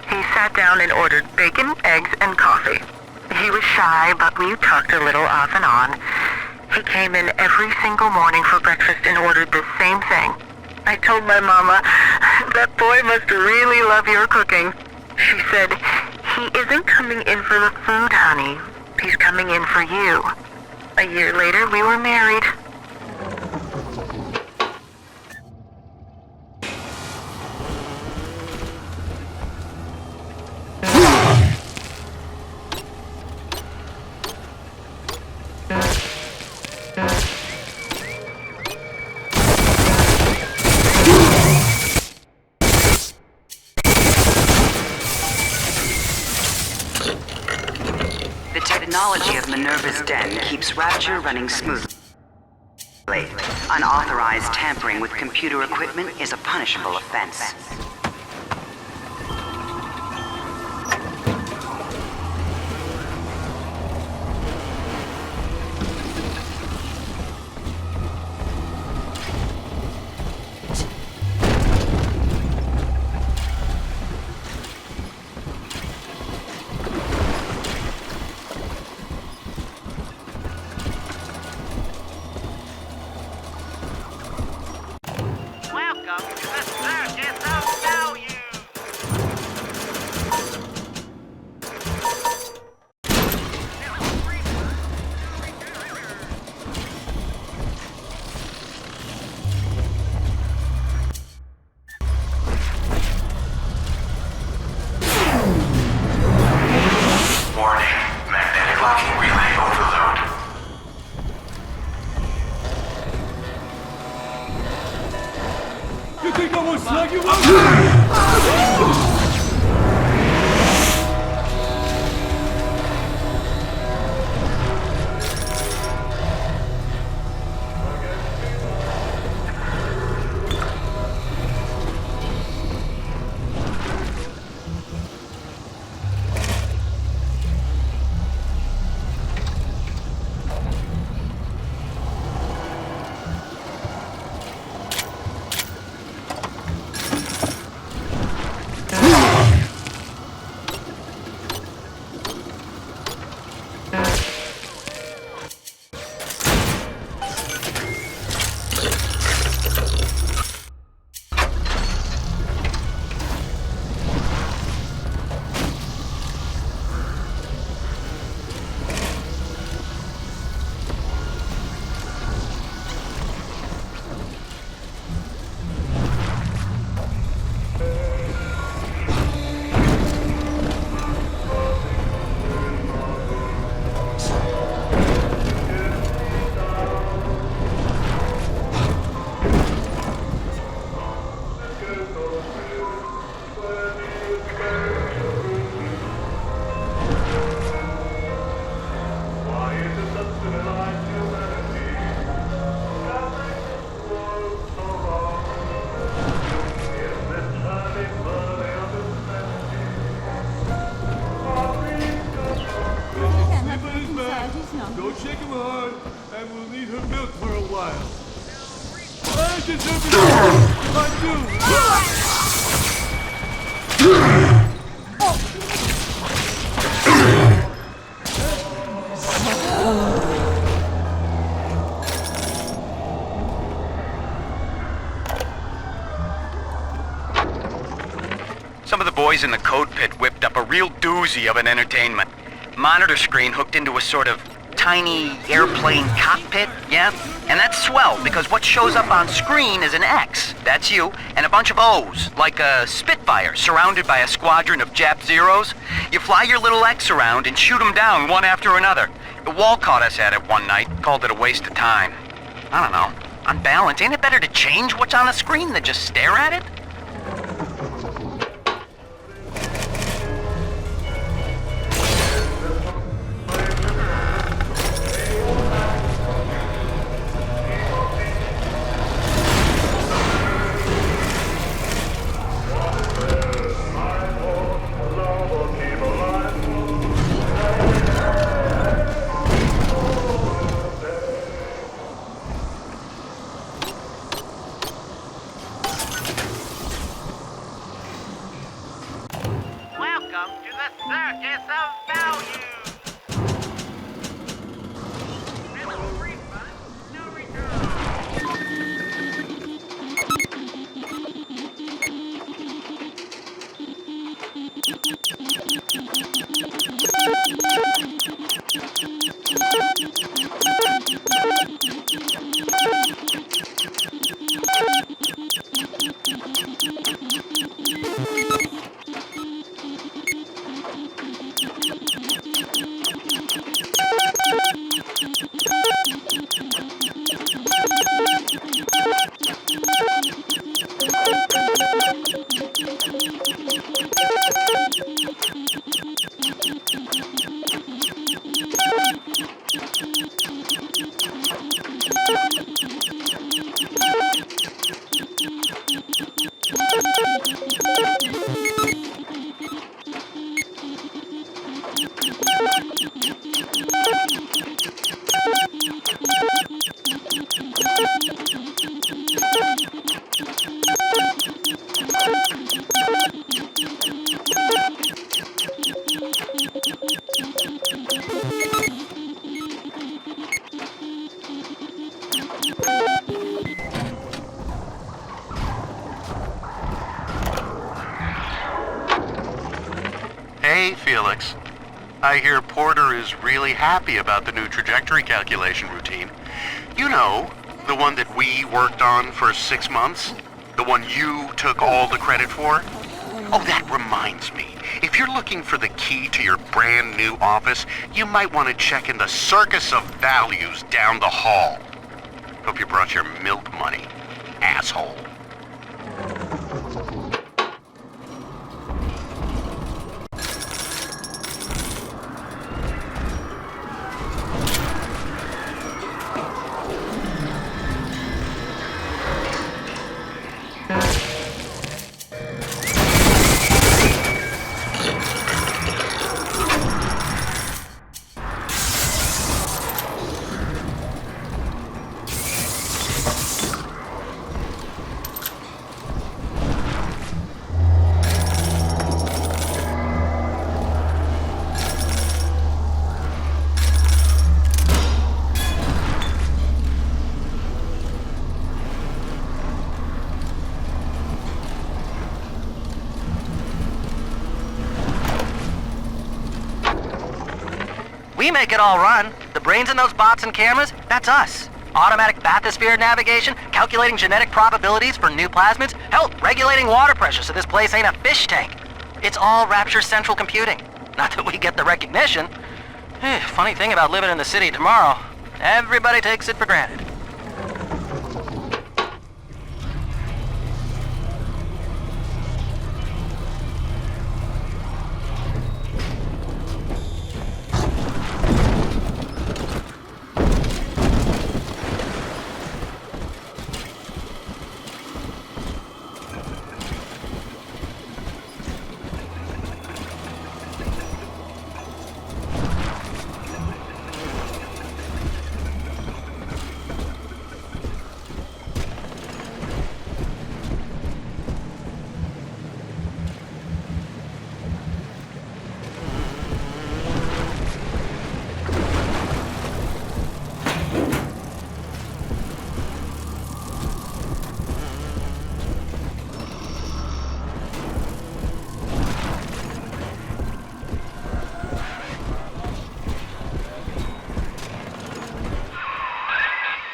He sat down and ordered bacon, eggs, and coffee. He was shy, but we talked a little off and on. He came in every single morning for breakfast and ordered the same thing. I told my mama, that boy must really love your cooking. She said, he isn't coming in for the food, honey. He's coming in for you. A year later, we were married. The technology of Minerva's den keeps Rapture running smoothly. Unauthorized tampering with computer equipment is a punishable offense. Welcome to the Circus of Value! Warning, magnetic locking relay overload. You think I won't slug you up? Don't shake him hard, and we'll need her milk for a while. I deserve it all. Some of the boys in the code pit whipped up a real doozy of an entertainment. Monitor screen hooked into a sort of tiny airplane cockpit, yeah? And that's swell, because what shows up on screen is an X, that's you, and a bunch of O's, like a Spitfire surrounded by a squadron of Jap Zeros. You fly your little X around and shoot them down one after another. The wall caught us at it one night, called it a waste of time. I don't know. On balance, ain't it better to change what's on the screen than just stare at it? Hey, Felix. I hear Porter is really happy about the new trajectory calculation routine. You know, the one that we worked on for 6 months? The one you took all the credit for? Oh, that reminds me. If you're looking for the key to your brand new office, you might want to check in the Circus of Values down the hall. Hope you brought your milk money, asshole. We make it all run. The brains in those bots and cameras, that's us. Automatic bathysphere navigation, calculating genetic probabilities for new plasmids, hell, regulating water pressure so this place ain't a fish tank. It's all Rapture Central Computing. Not that we get the recognition. Funny thing about living in the city tomorrow, everybody takes it for granted.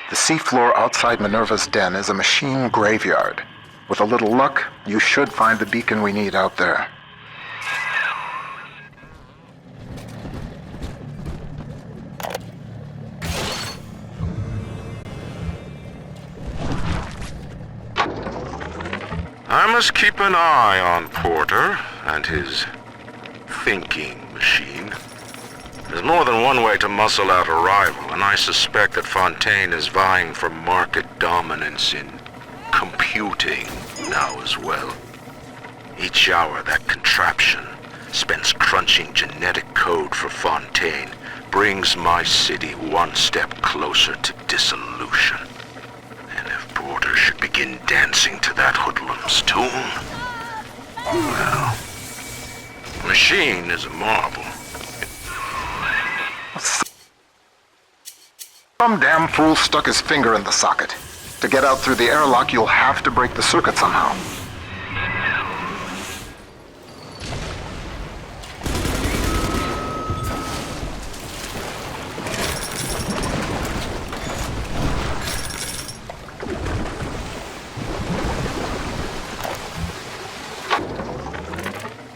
The seafloor outside Minerva's den is a machine graveyard. With a little luck, you should find the beacon we need out there. I must keep an eye on Porter and his thinking machine. There's more than one way to muscle out a rival, and I suspect that Fontaine is vying for market dominance in computing now as well. Each hour that contraption spends crunching genetic code for Fontaine brings my city one step closer to dissolution. And if Porter should begin dancing to that hoodlum's tune, well, the machine is a marvel. Some damn fool stuck his finger in the socket. To get out through the airlock, you'll have to break the circuit somehow.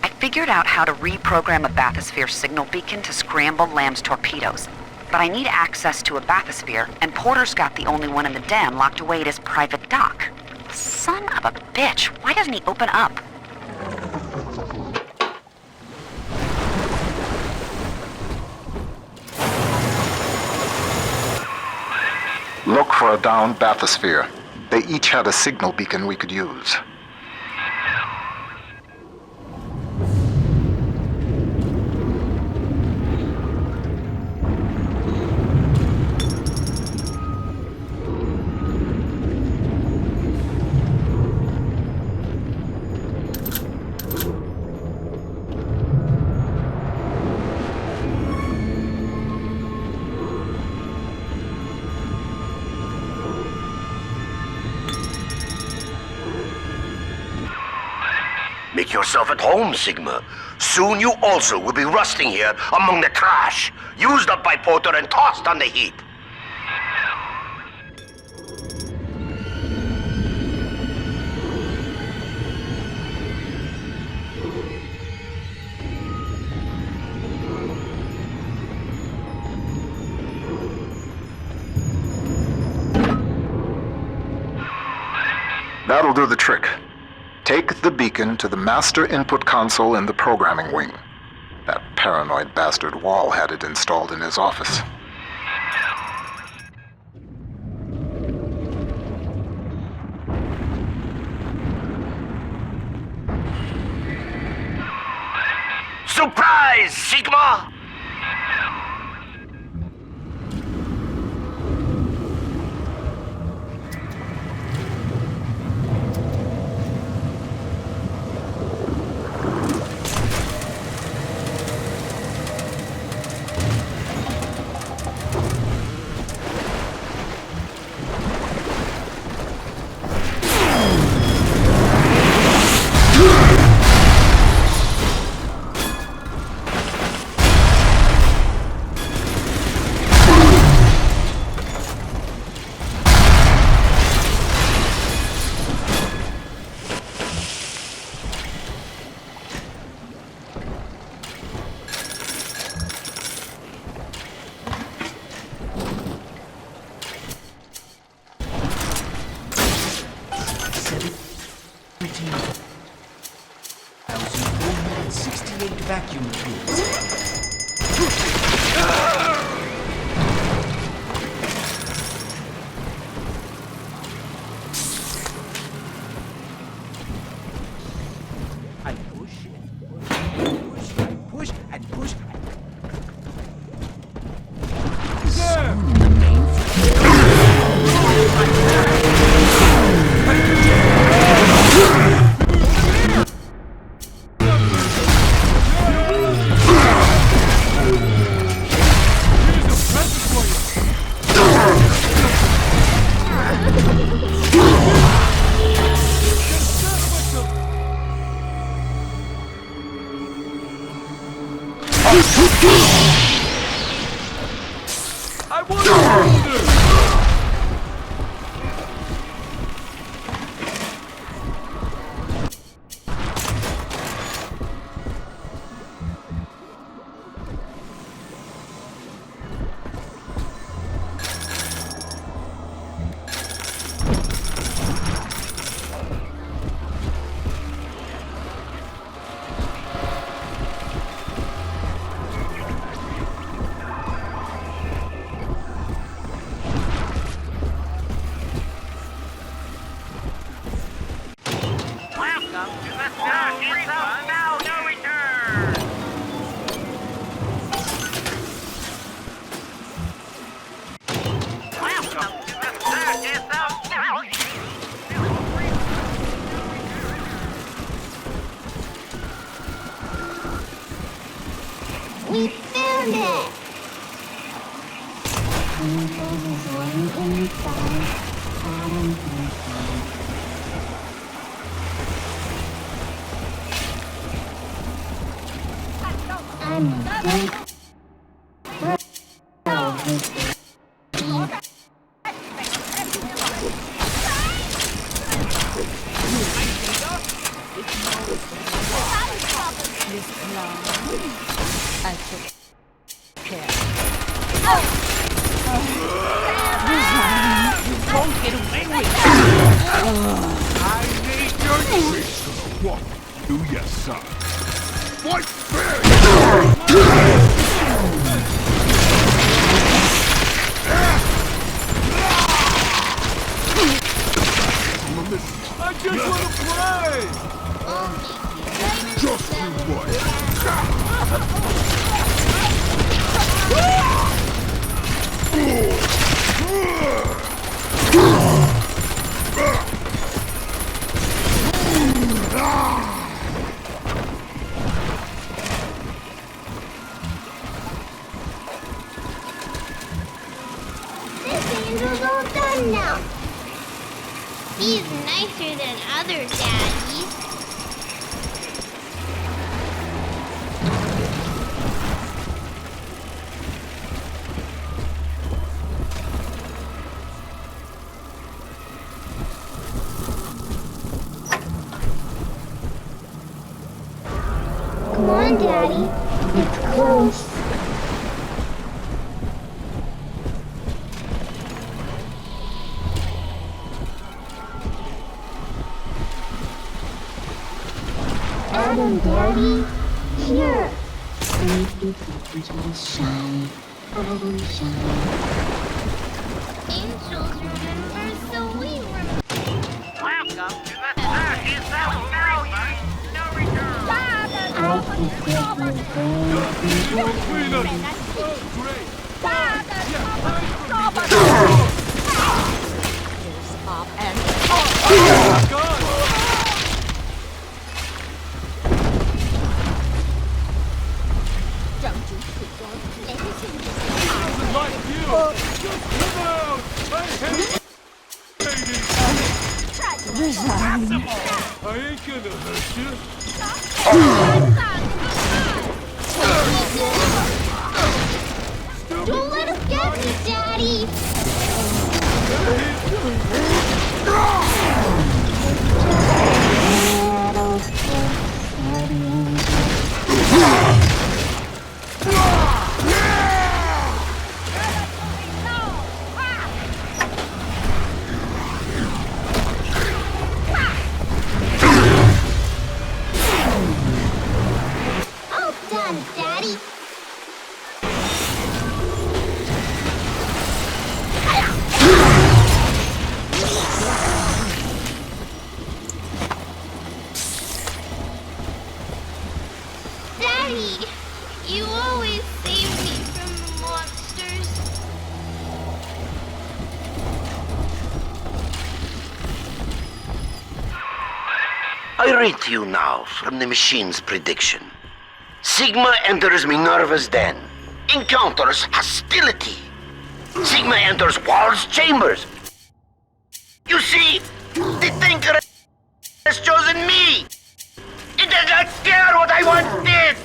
I figured out how to reprogram a bathysphere signal beacon to scramble Lamb's torpedoes. But I need access to a bathysphere, and Porter's got the only one in the den locked away at his private dock. Son of a bitch, why doesn't he open up? Look for a downed bathysphere. They each had a signal beacon we could use. Make yourself at home, Sigma. Soon you also will be rusting here among the trash, used up by Porter and tossed on the heap. That'll do the trick. Take the beacon to the master input console in the programming wing. That paranoid bastard Wall had it installed in his office. Surprise, Sigma! Vacuum tubes. I push and push and push and push. Soon the I want to hold it! We found it! I'm great. I took care. You won't get away with it! I need your tricks to walk. Do your son. What fair? I just want to play! Just you This angel's all done now. He's nicer than other daddies. on, Daddy. It's close. Adam, Daddy, here. Baby people shine. Adam, shine. Angels remember, so we remember. Welcome to the circus of failure. No return. I can give Here's Pop and... Don't you think you're anything Like you! Just come out! I hate Resign. I ain't gonna hurt you. Don't let us get me, Daddy! All done, Daddy. Daddy! You always save me from the monsters. I read to you now from the machine's prediction. Sigma enters Minerva's den. Encounters hostility. Sigma enters Wall's chambers. You see, the Thinker has chosen me. It does not care what I once did.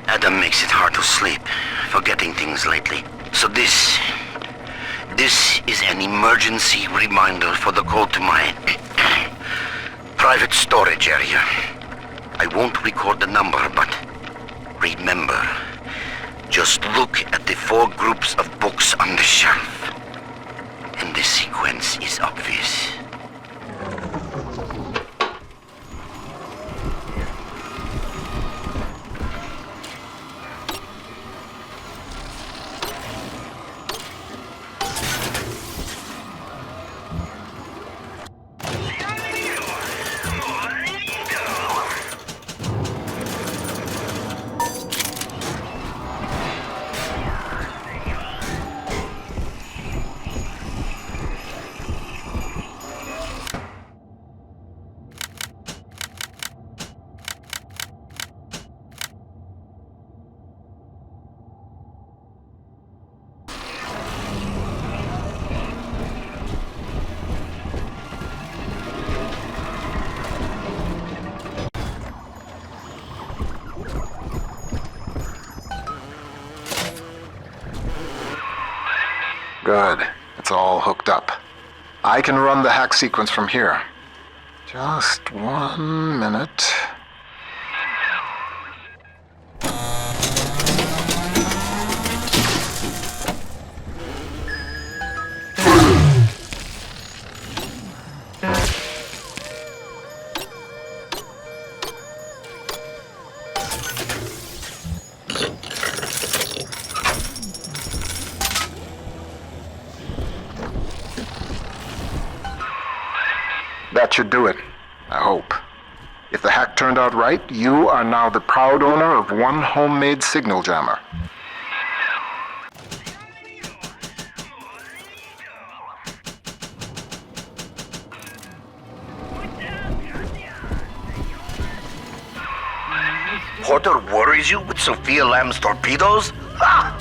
Adam makes it hard to sleep, forgetting things lately. So this is an emergency reminder for the code to my private storage area. I won't record the number, but remember, just look at the 4 groups of books on the shelf. And the sequence is obvious. Good. It's all hooked up. I can run the hack sequence from here. Just 1 minute. That should do it, I hope. If the hack turned out right, you are now the proud owner of 1 homemade signal jammer. Porter worries you with Sophia Lamb's torpedoes? Ha!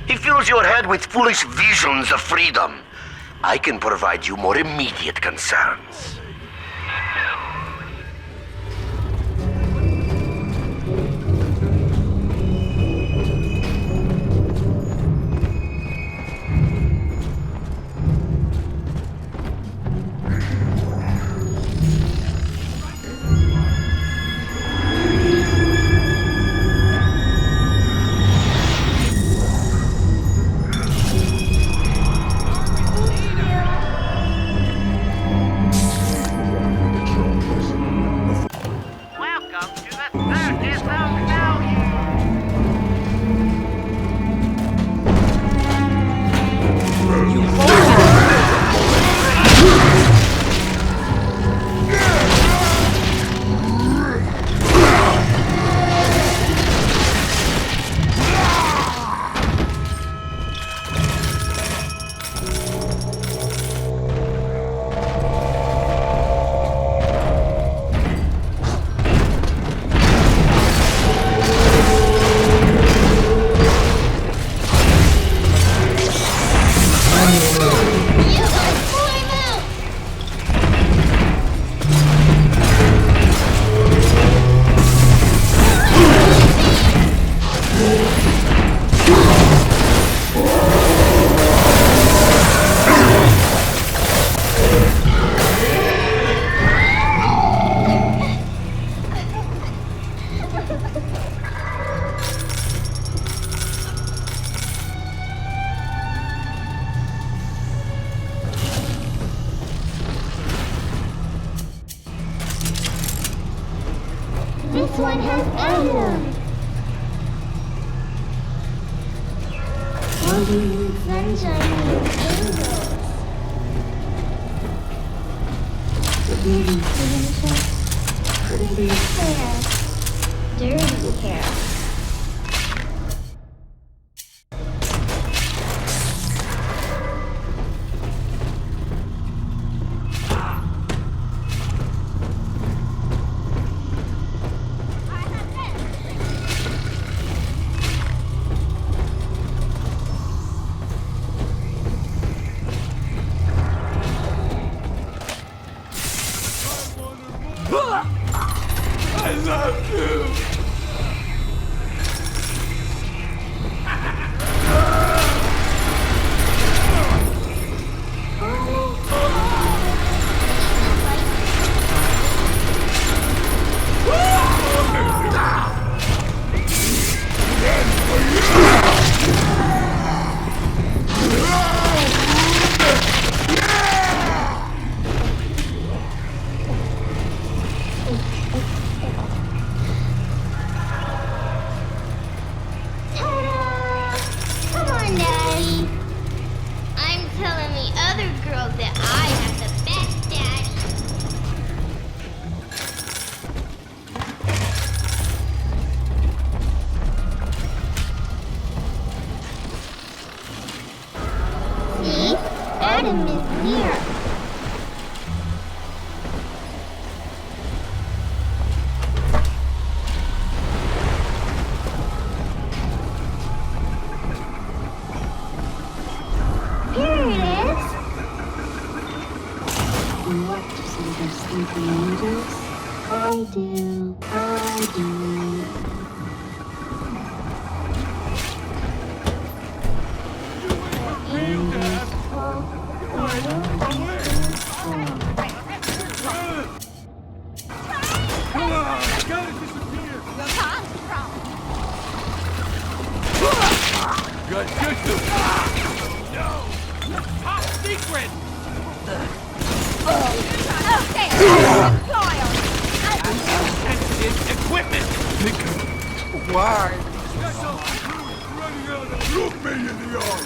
He fills your head with foolish visions of freedom. I can provide you more immediate concerns. Sunshine and angels. Pretty princess, pretty fair, dirty hair. I love you! Come on, Daddy. I'm telling the other girls that I have the best daddy. See? Adam is here. Here it is. What say the sleeping angels? I do. Angels fall. Come on! Gotta disappear! Good. No! Top secret! Okay, Sensitive equipment! Why? Look me in the eye!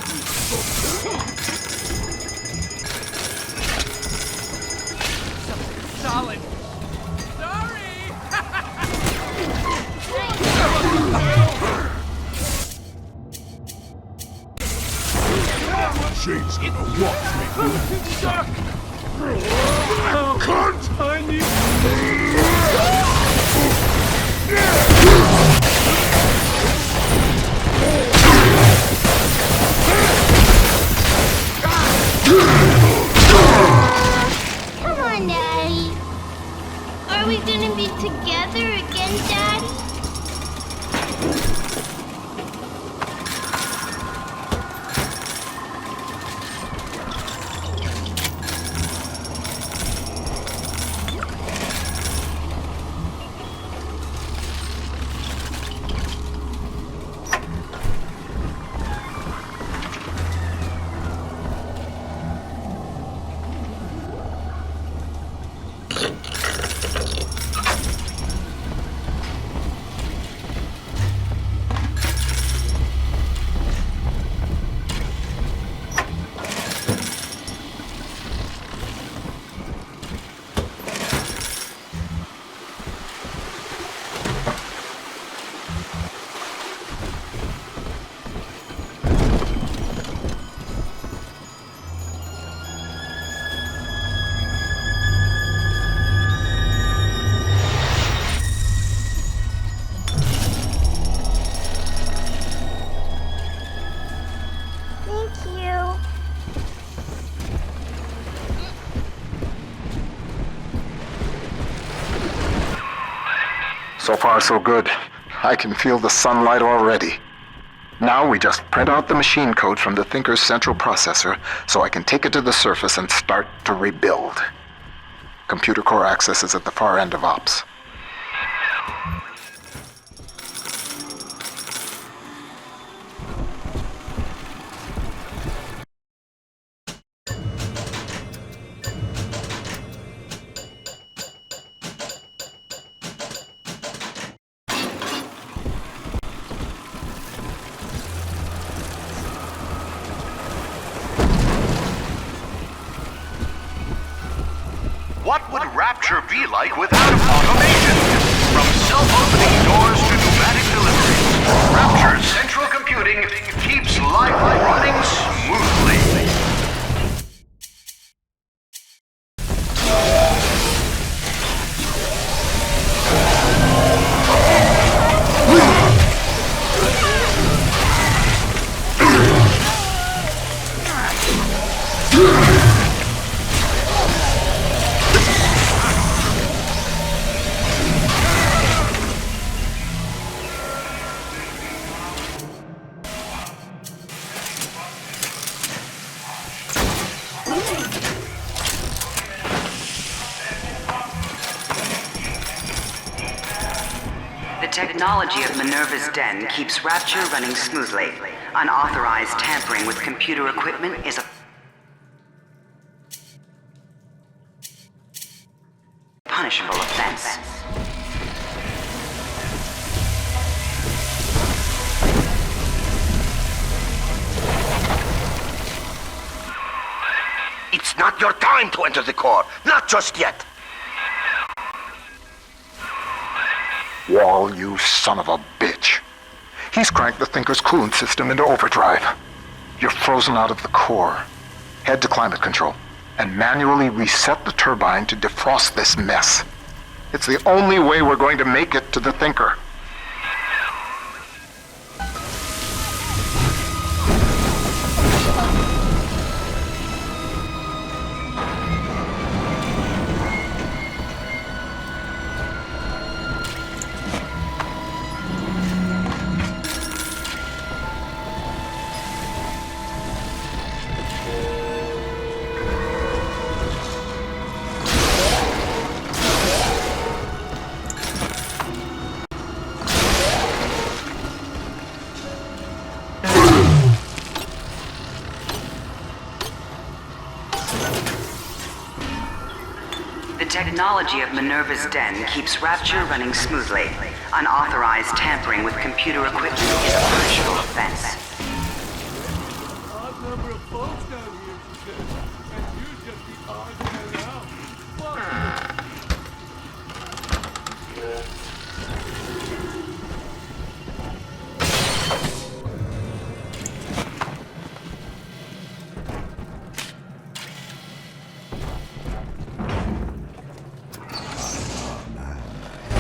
Solid! Shane's gonna watch me through the suck! Cunt! I need... Come on, Daddy. Are we gonna be together again, Daddy? So far, so good. I can feel the sunlight already. Now we just print out the machine code from the Thinker's central processor so I can take it to the surface and start to rebuild. Computer core access is at the far end of ops. what would Rapture be like without automation? From self-opening doors to pneumatic delivery, Rapture's central computing keeps life running smoothly. The technology of Minerva's den keeps Rapture running smoothly. Unauthorized tampering with computer equipment is a punishable offense. It's not your time to enter the core. Not just yet. Wall, you son of a bitch. He's cranked the Thinker's coolant system into overdrive. You're frozen out of the core. Head to climate control and manually reset the turbine to defrost this mess. It's the only way we're going to make it to the Thinker. The technology of Minerva's den keeps Rapture running smoothly. Unauthorized tampering with computer equipment is a punishable offense. Odd number of folks down here, she says. And you just the odd man out. Fuck.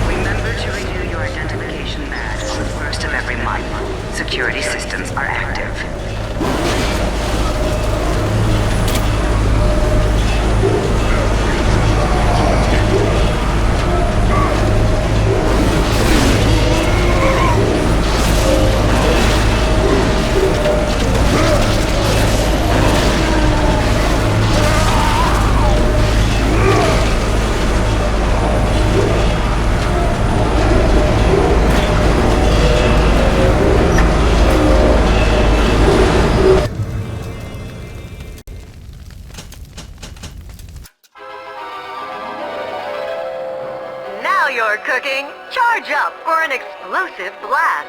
Remember to renew your identification badge on the 1st of every month. Security systems are active. Now you're cooking. Charge up for an explosive blast.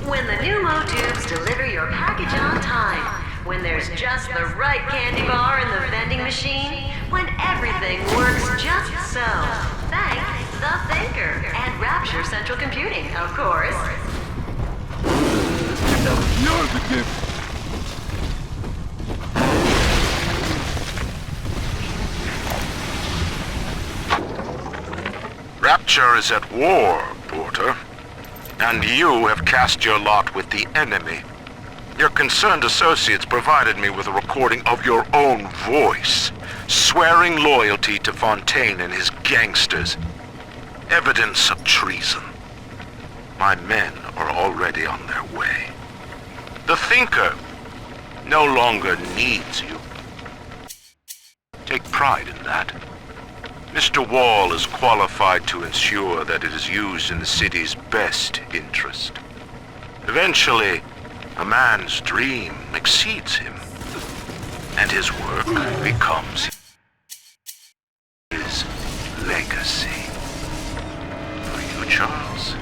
When the pneumo tubes deliver your package on time, when there's just the right candy bar in the vending machine, when everything works just so. Thank the Thinker and Rapture Central Computing, of course. Yours again. Rapture is at war, Porter. And you have cast your lot with the enemy. Your concerned associates provided me with a recording of your own voice, swearing loyalty to Fontaine and his gangsters. Evidence of treason. My men are already on their way. The Thinker no longer needs you. Take pride in that. Mr. Wall is qualified to ensure that it is used in the city's best interest. Eventually, a man's dream exceeds him, and his work becomes his legacy. For you, Charles,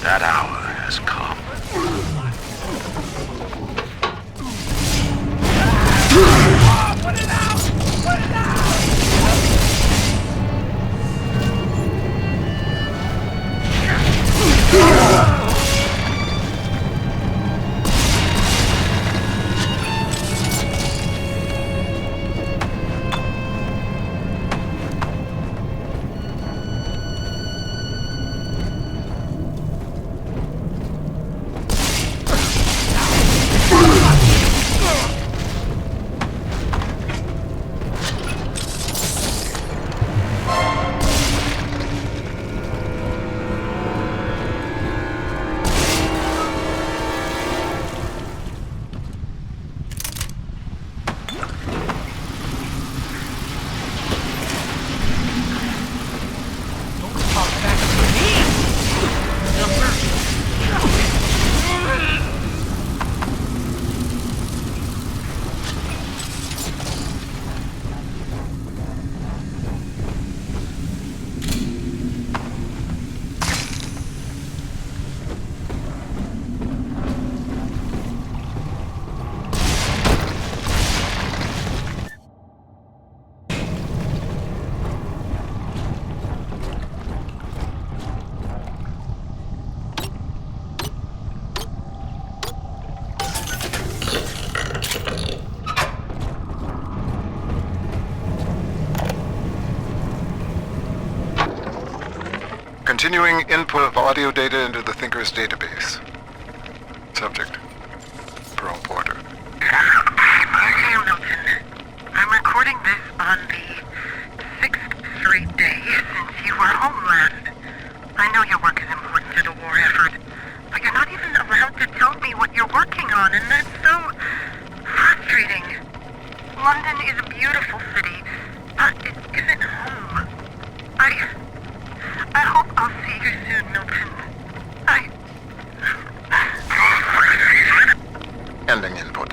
that hour has come. Put it out! Put it out! Continuing input of audio data into the Thinker's database. Subject: Pearl Porter. Okay, Milton. I'm recording this on the 6th straight day since you were home last. I know your work is important to the war effort, but you're not even allowed to tell me what you're working on, and that's so frustrating. London is a beautiful city, but it isn't home. I hope I'll see you soon, Milton. Ending input.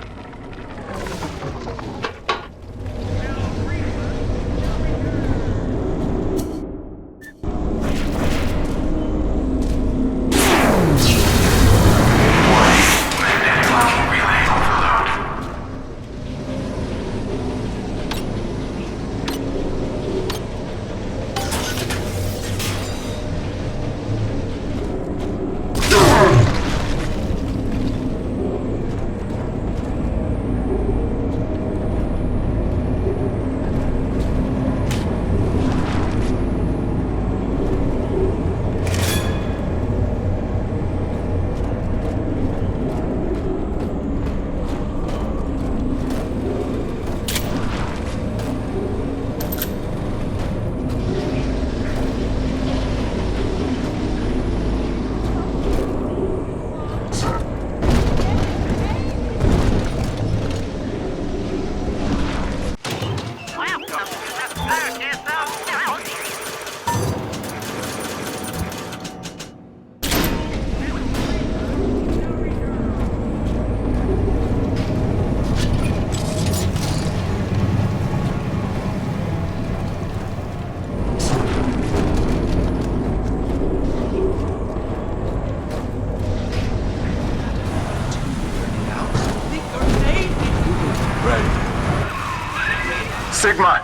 Sigma,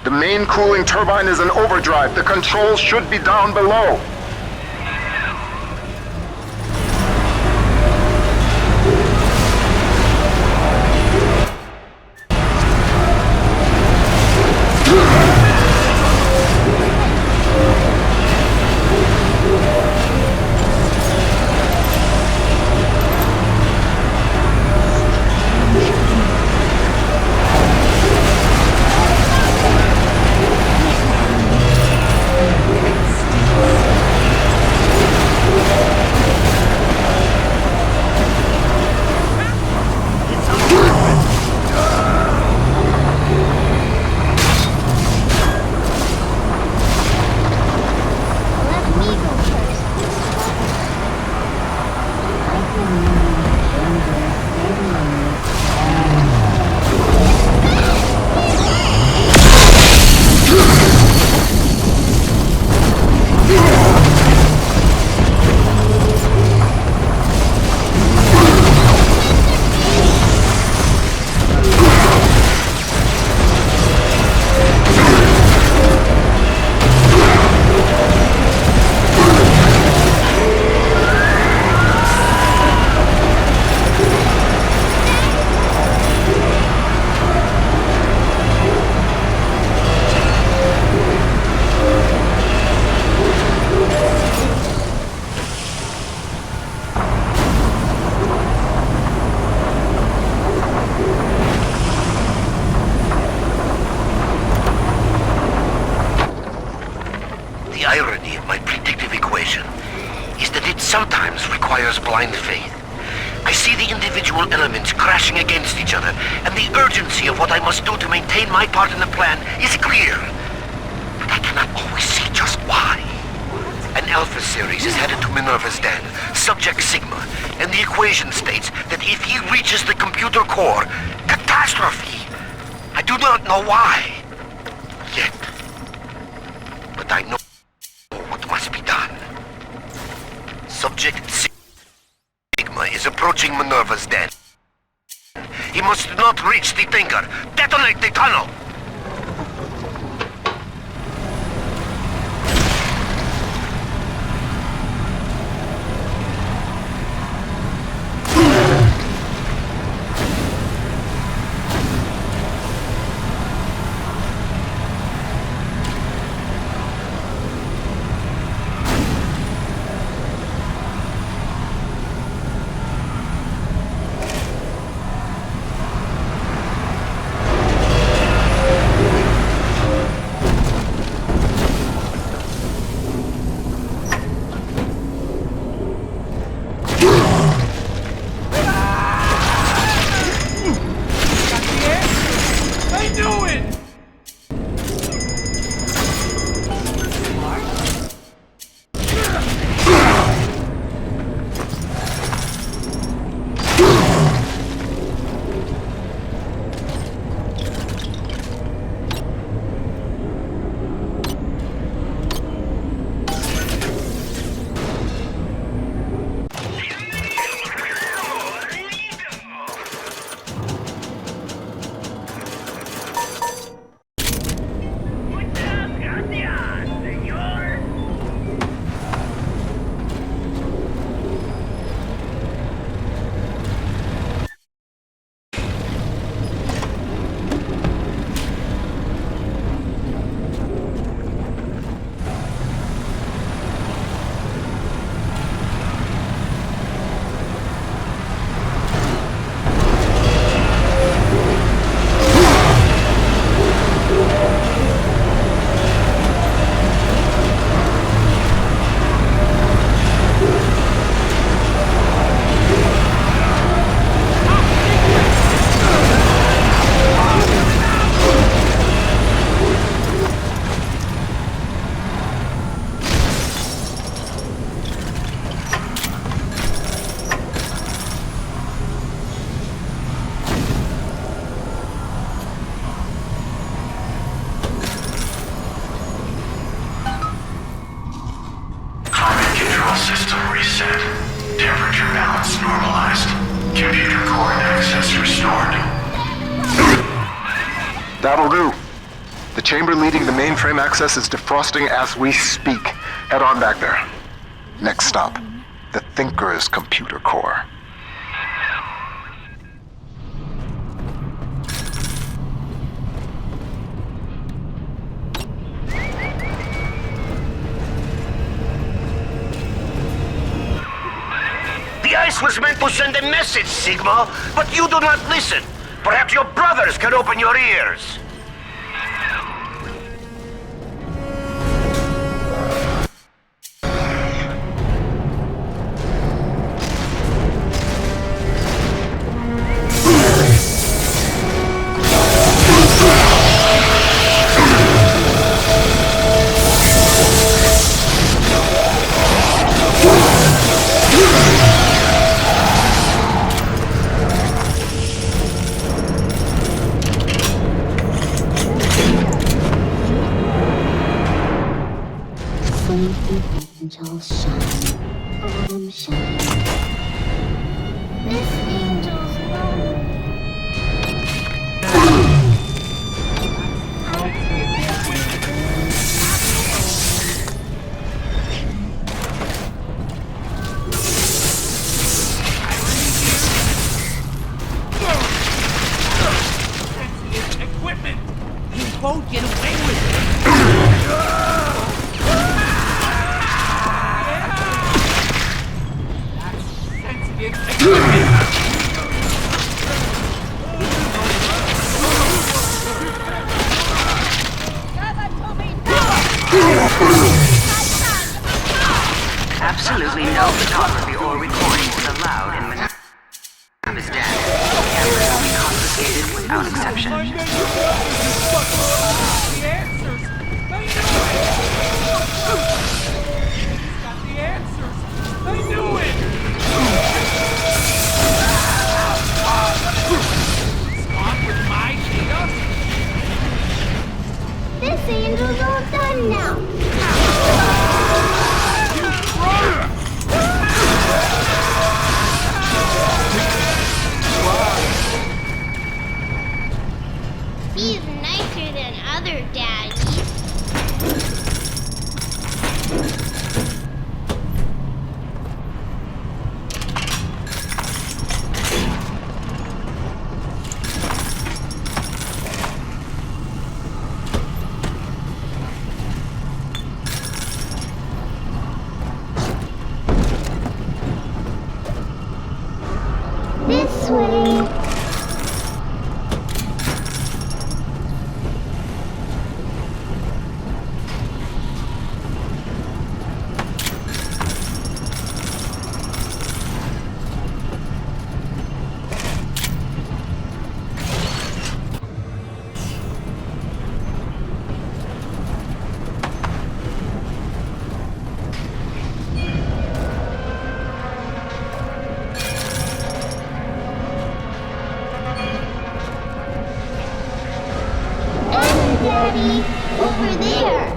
the main cooling turbine is in overdrive. The controls should be down below. irony of my predictive equation is that it sometimes requires blind faith. I see the individual elements crashing against each other, and the urgency of what I must do to maintain my part in the plan is clear. But I cannot always see just why. An Alpha series is headed to Minervas Den, subject Sigma, and the equation states that if he reaches the computer core, catastrophe! I do not know why. Yet. But I know what must be done. Subject Sigma is approaching Minervas Den. He must not reach the Thinker. Detonate the tunnel! System reset. Temperature balance normalized. Computer core access restored. That'll do. The chamber leading the mainframe access is defrosting as we speak. Head on back there. Next stop, the Thinker's computer core. The ice was meant to send a message, Sigma, but you do not listen. Perhaps your brothers can open your ears. Angels shine, Adam shine. This angel's lonely. Equipment! You won't get away with it! Absolutely no photography or recording is allowed in Minervas den. Cameras will be confiscated without exception. The answers! He's got the answers! I knew it! Stop with my data! This angel's all done now. He's nicer than other daddies. This way. Daddy, over there.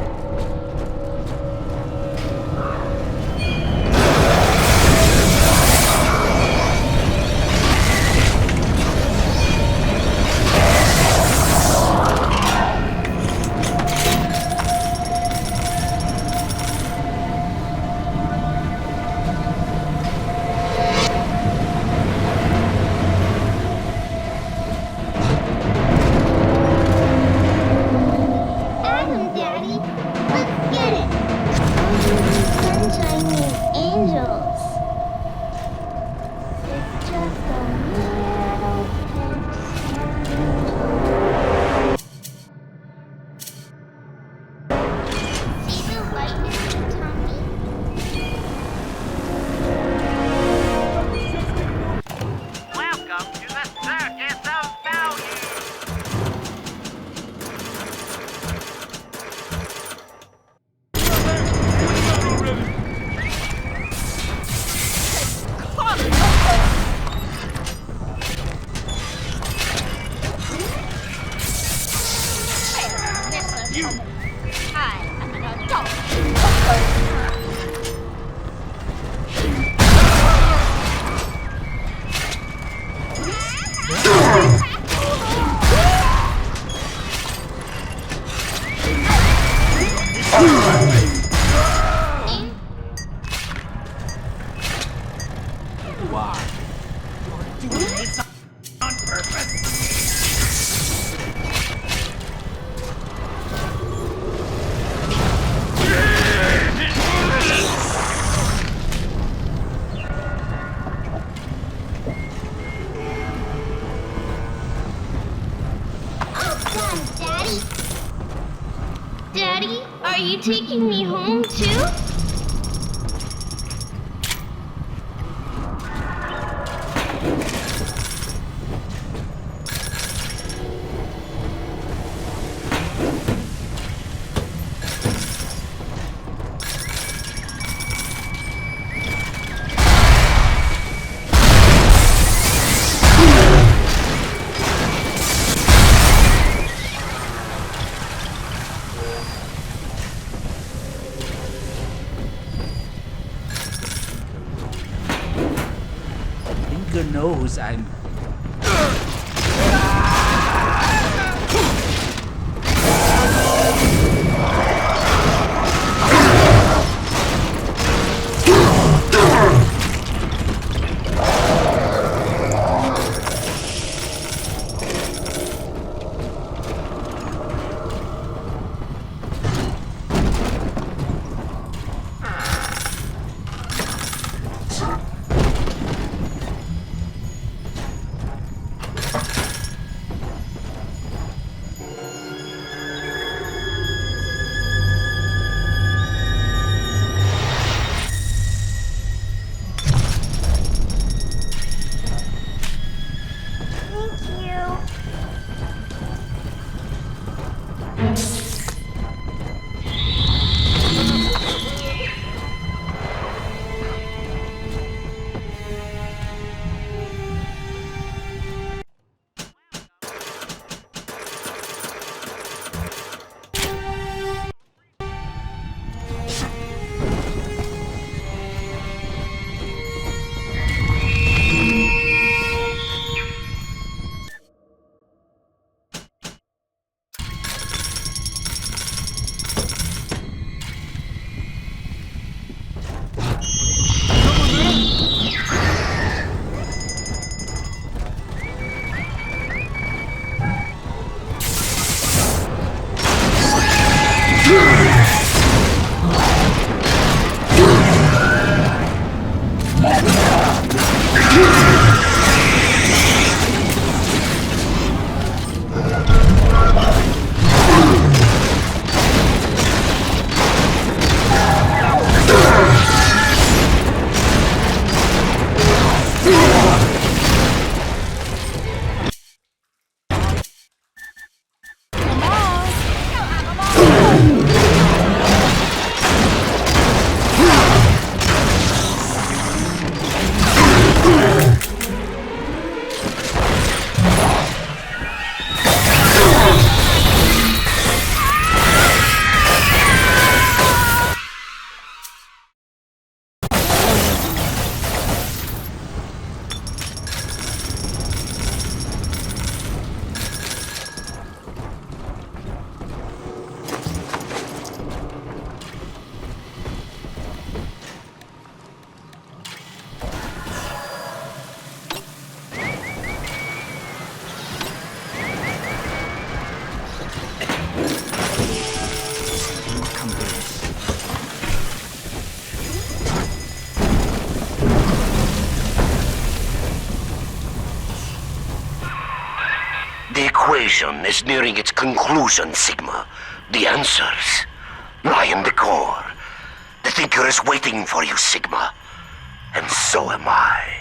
Why? You're doing this on purpose? Daddy, are you taking me home too? Inga knows I'm... investigation is nearing its conclusion, Sigma. The answers lie in the core. The Thinker is waiting for you, Sigma. And so am I.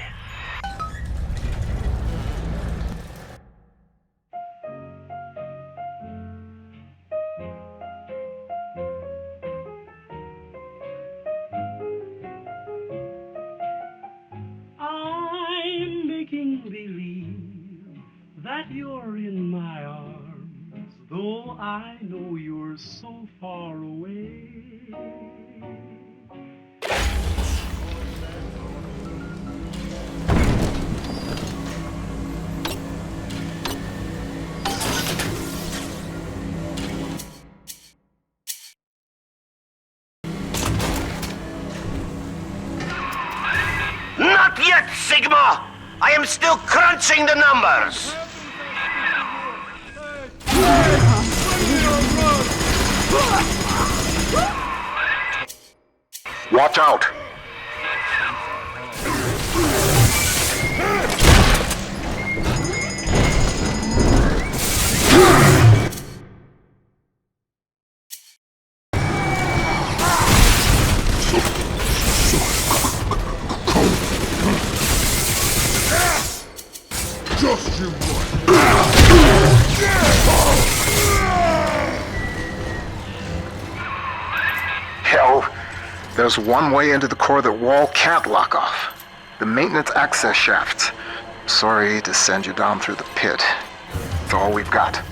I'm making believe that you're in my arms, though I know you're so far away. Not yet, Sigma! I am still crunching the numbers! Watch out! Just you what? Hell, there's one way into the core that Wall can't lock off. The maintenance access shafts. Sorry to send you down through the pit. It's all we've got.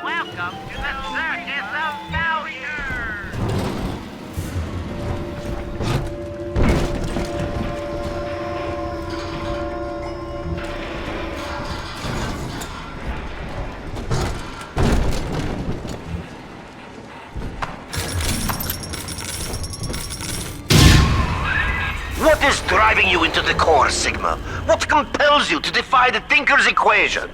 Welcome to the Circus of Failure! What is driving you into the core, Sigma? What compels you to defy the Thinker's equation?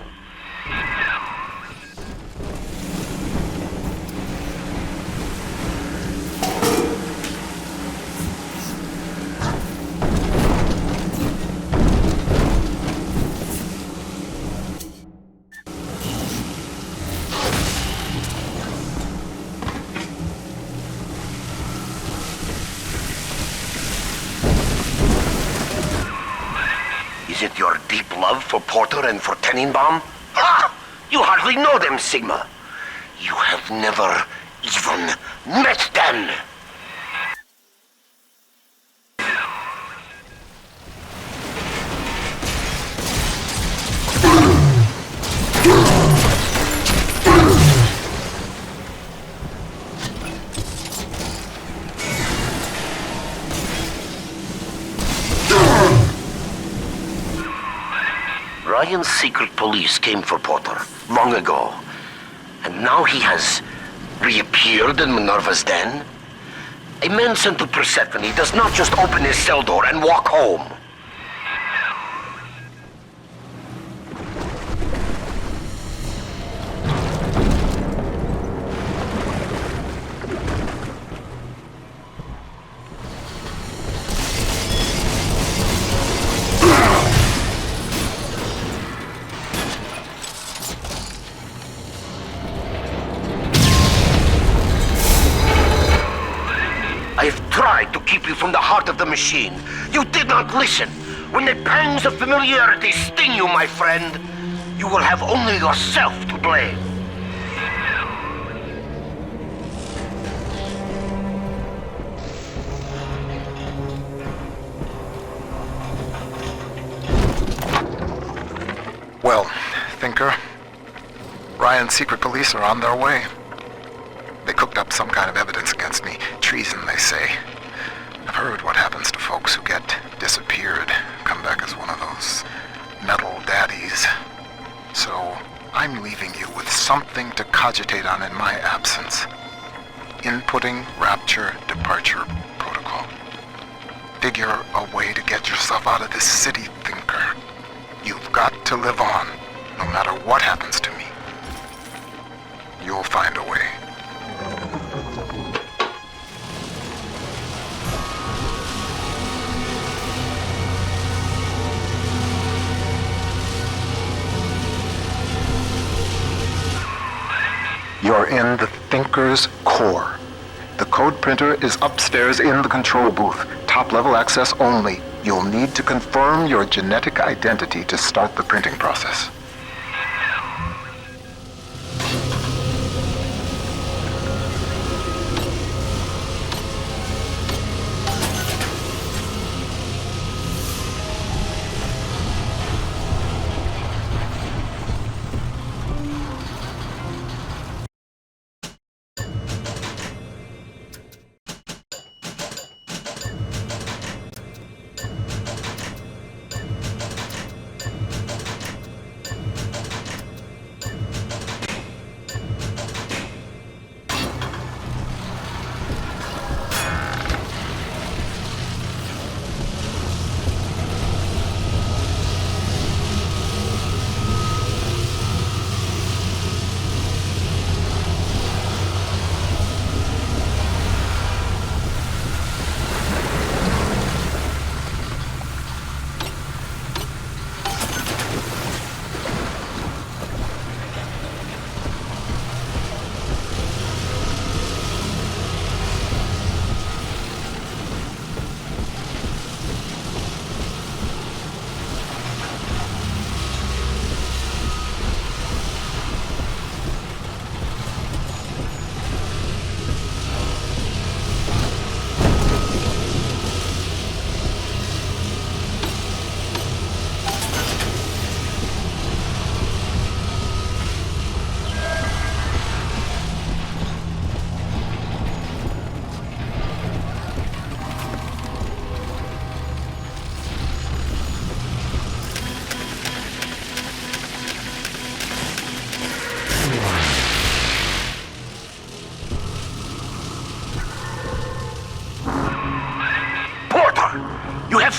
Is it your deep love for Porter and for Tenenbaum? Ah! You hardly know them, Sigma. You have never even met them. Ryan's secret police came for Porter long ago. And now he has reappeared in Minerva's den? A man sent to Persephone does not just open his cell door and walk home. I've tried to keep you from the heart of the machine. You did not listen. When the pangs of familiarity sting you, my friend, you will have only yourself to blame. Well, Thinker, Ryan's secret police are on their way. They cooked picked up some kind of evidence against me. Treason, they say. I've heard what happens to folks who get disappeared, come back as one of those metal daddies. So, I'm leaving you with something to cogitate on in my absence. Inputting Rapture Departure Protocol. Figure a way to get yourself out of this city, Thinker. You've got to live on, no matter what happens to me. You'll find a way. You're in the Thinker's core. The code printer is upstairs in the control booth. Top-level access only. You'll need to confirm your genetic identity to start the printing process.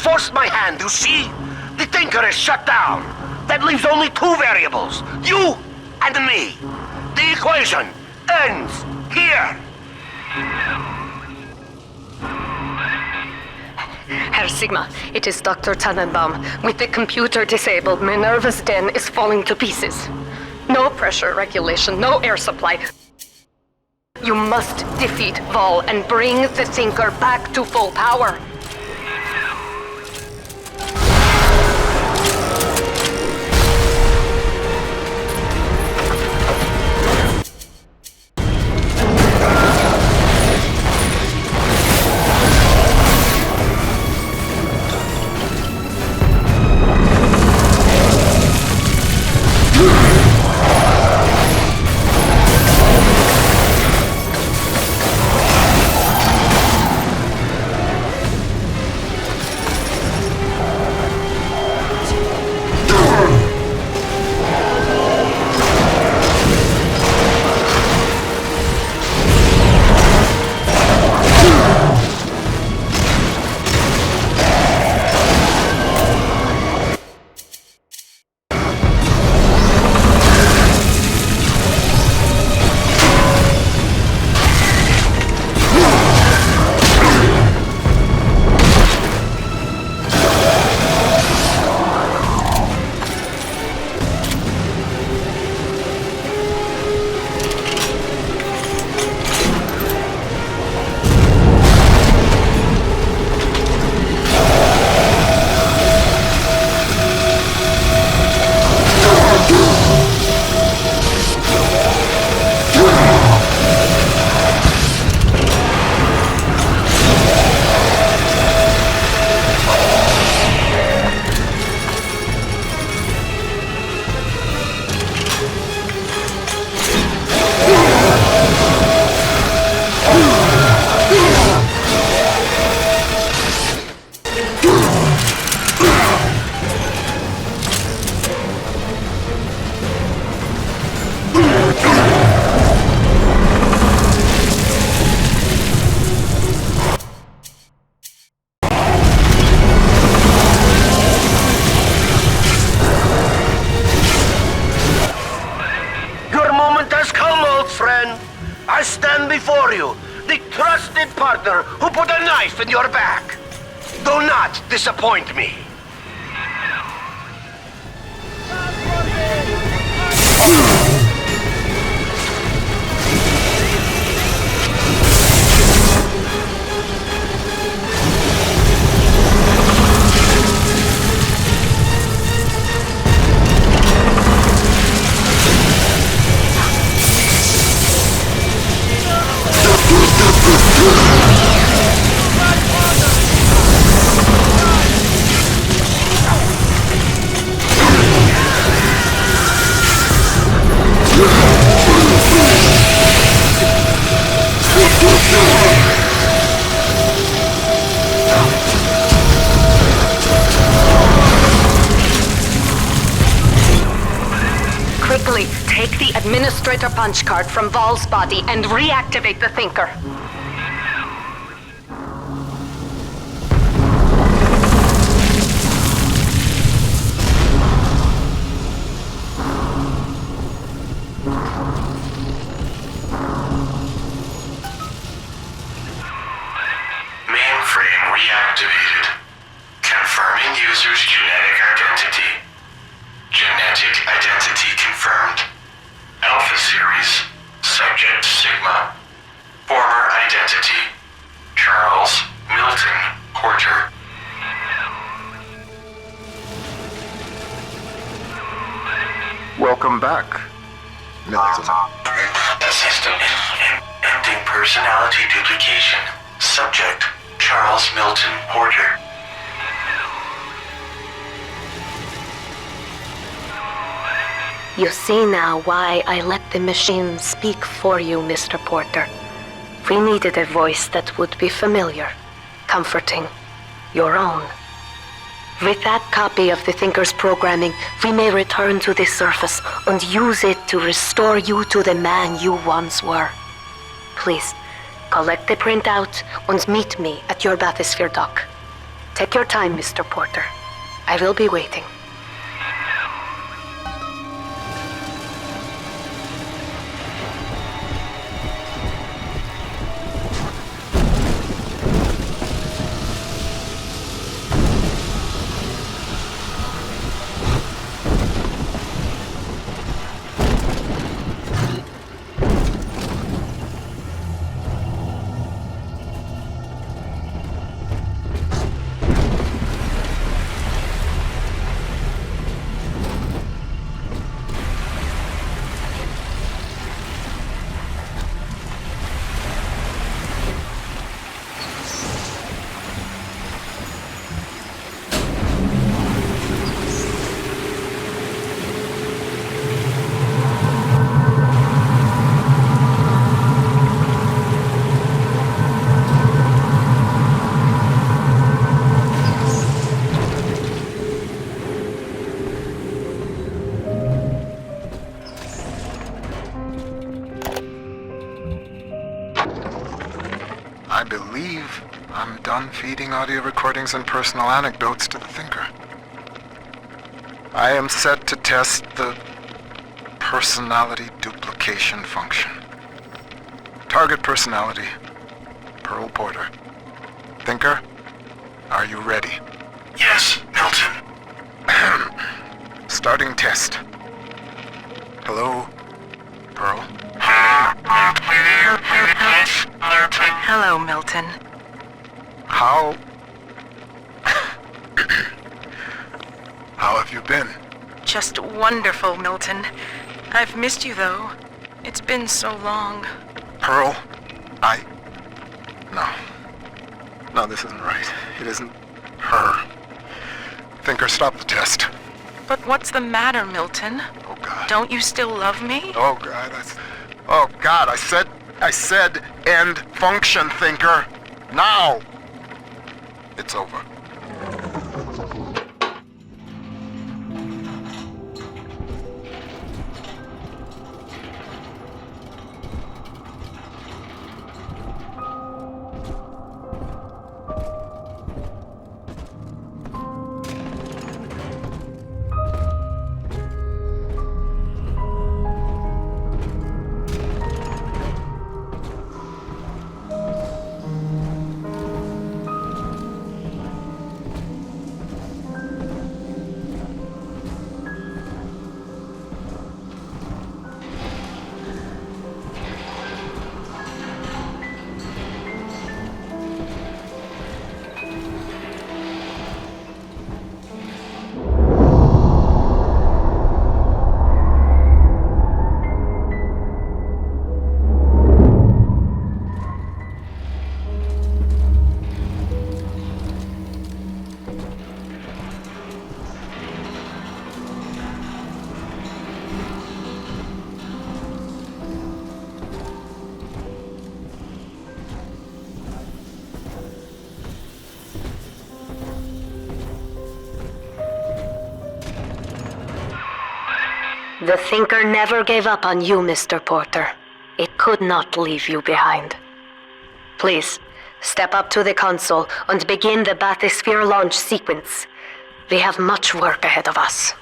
Forced my hand, you see? The Thinker is shut down. That leaves only two variables. You and me. The equation ends here. Herr Sigma, it is Dr. Tannenbaum. With the computer disabled, Minerva's den is falling to pieces. No pressure regulation, no air supply. You must defeat Vol and bring the Thinker back to full power. partner who put a knife in your back. Do not disappoint me. Quickly, take the administrator punch card from Vol's body and reactivate the Thinker. Mainframe reactivated. Confirming user's genetic identity. Genetic identity confirmed. Alpha series. Subject Sigma. Former identity. Charles Milton Porter. Welcome back, Milton. System ending personality duplication. Subject Charles Milton Porter. You see now why I let the machine speak for you, Mr. Porter. We needed a voice that would be familiar, comforting, your own. With that copy of the Thinker's programming, we may return to the surface and use it to restore you to the man you once were. Please, collect the printout and meet me at your bathysphere dock. Take your time, Mr. Porter. I will be waiting. I believe I'm done feeding audio recordings and personal anecdotes to the Thinker. I am set to test the personality duplication function. Target personality, Pearl Porter. Thinker, are you ready? Yes, Milton. Starting test. Hello, Pearl. Hello, Milton. How have you been? Just wonderful, Milton. I've missed you, though. It's been so long. Pearl, No, this isn't right. It isn't her. Thinker, stop the test. But what's the matter, Milton? Oh, God. Don't you still love me? Oh, God, Oh, God, I said end function, Thinker. Now! It's over. The Thinker never gave up on you, Mr. Porter. It could not leave you behind. Please, step up to the console and begin the bathysphere launch sequence. We have much work ahead of us.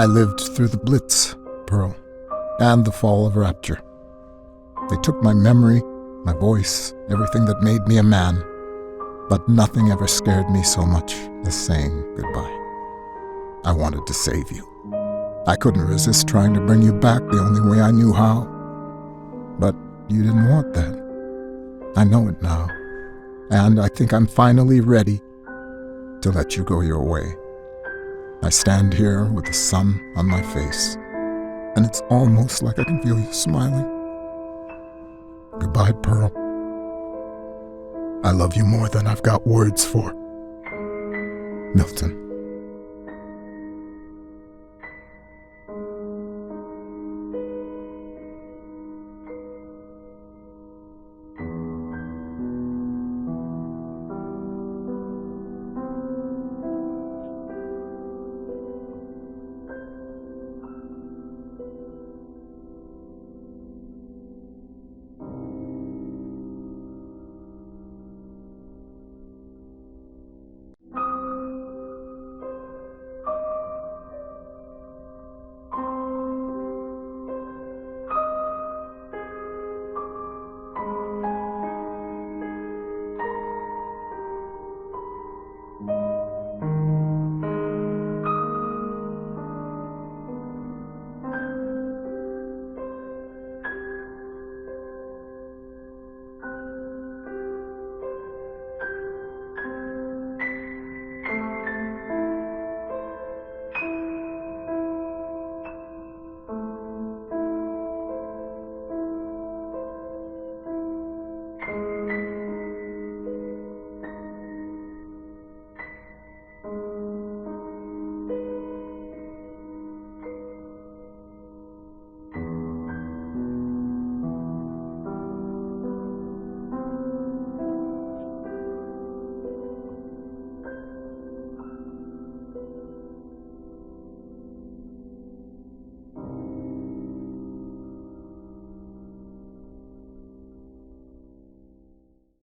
I lived through the Blitz, Pearl, and the fall of Rapture. They took my memory, my voice, everything that made me a man, but nothing ever scared me so much as saying goodbye. I wanted to save you. I couldn't resist trying to bring you back the only way I knew how. But you didn't want that. I know it now, and I think I'm finally ready to let you go your way. I stand here with the sun on my face, and it's almost like I can feel you smiling. Goodbye, Pearl. I love you more than I've got words for. Milton.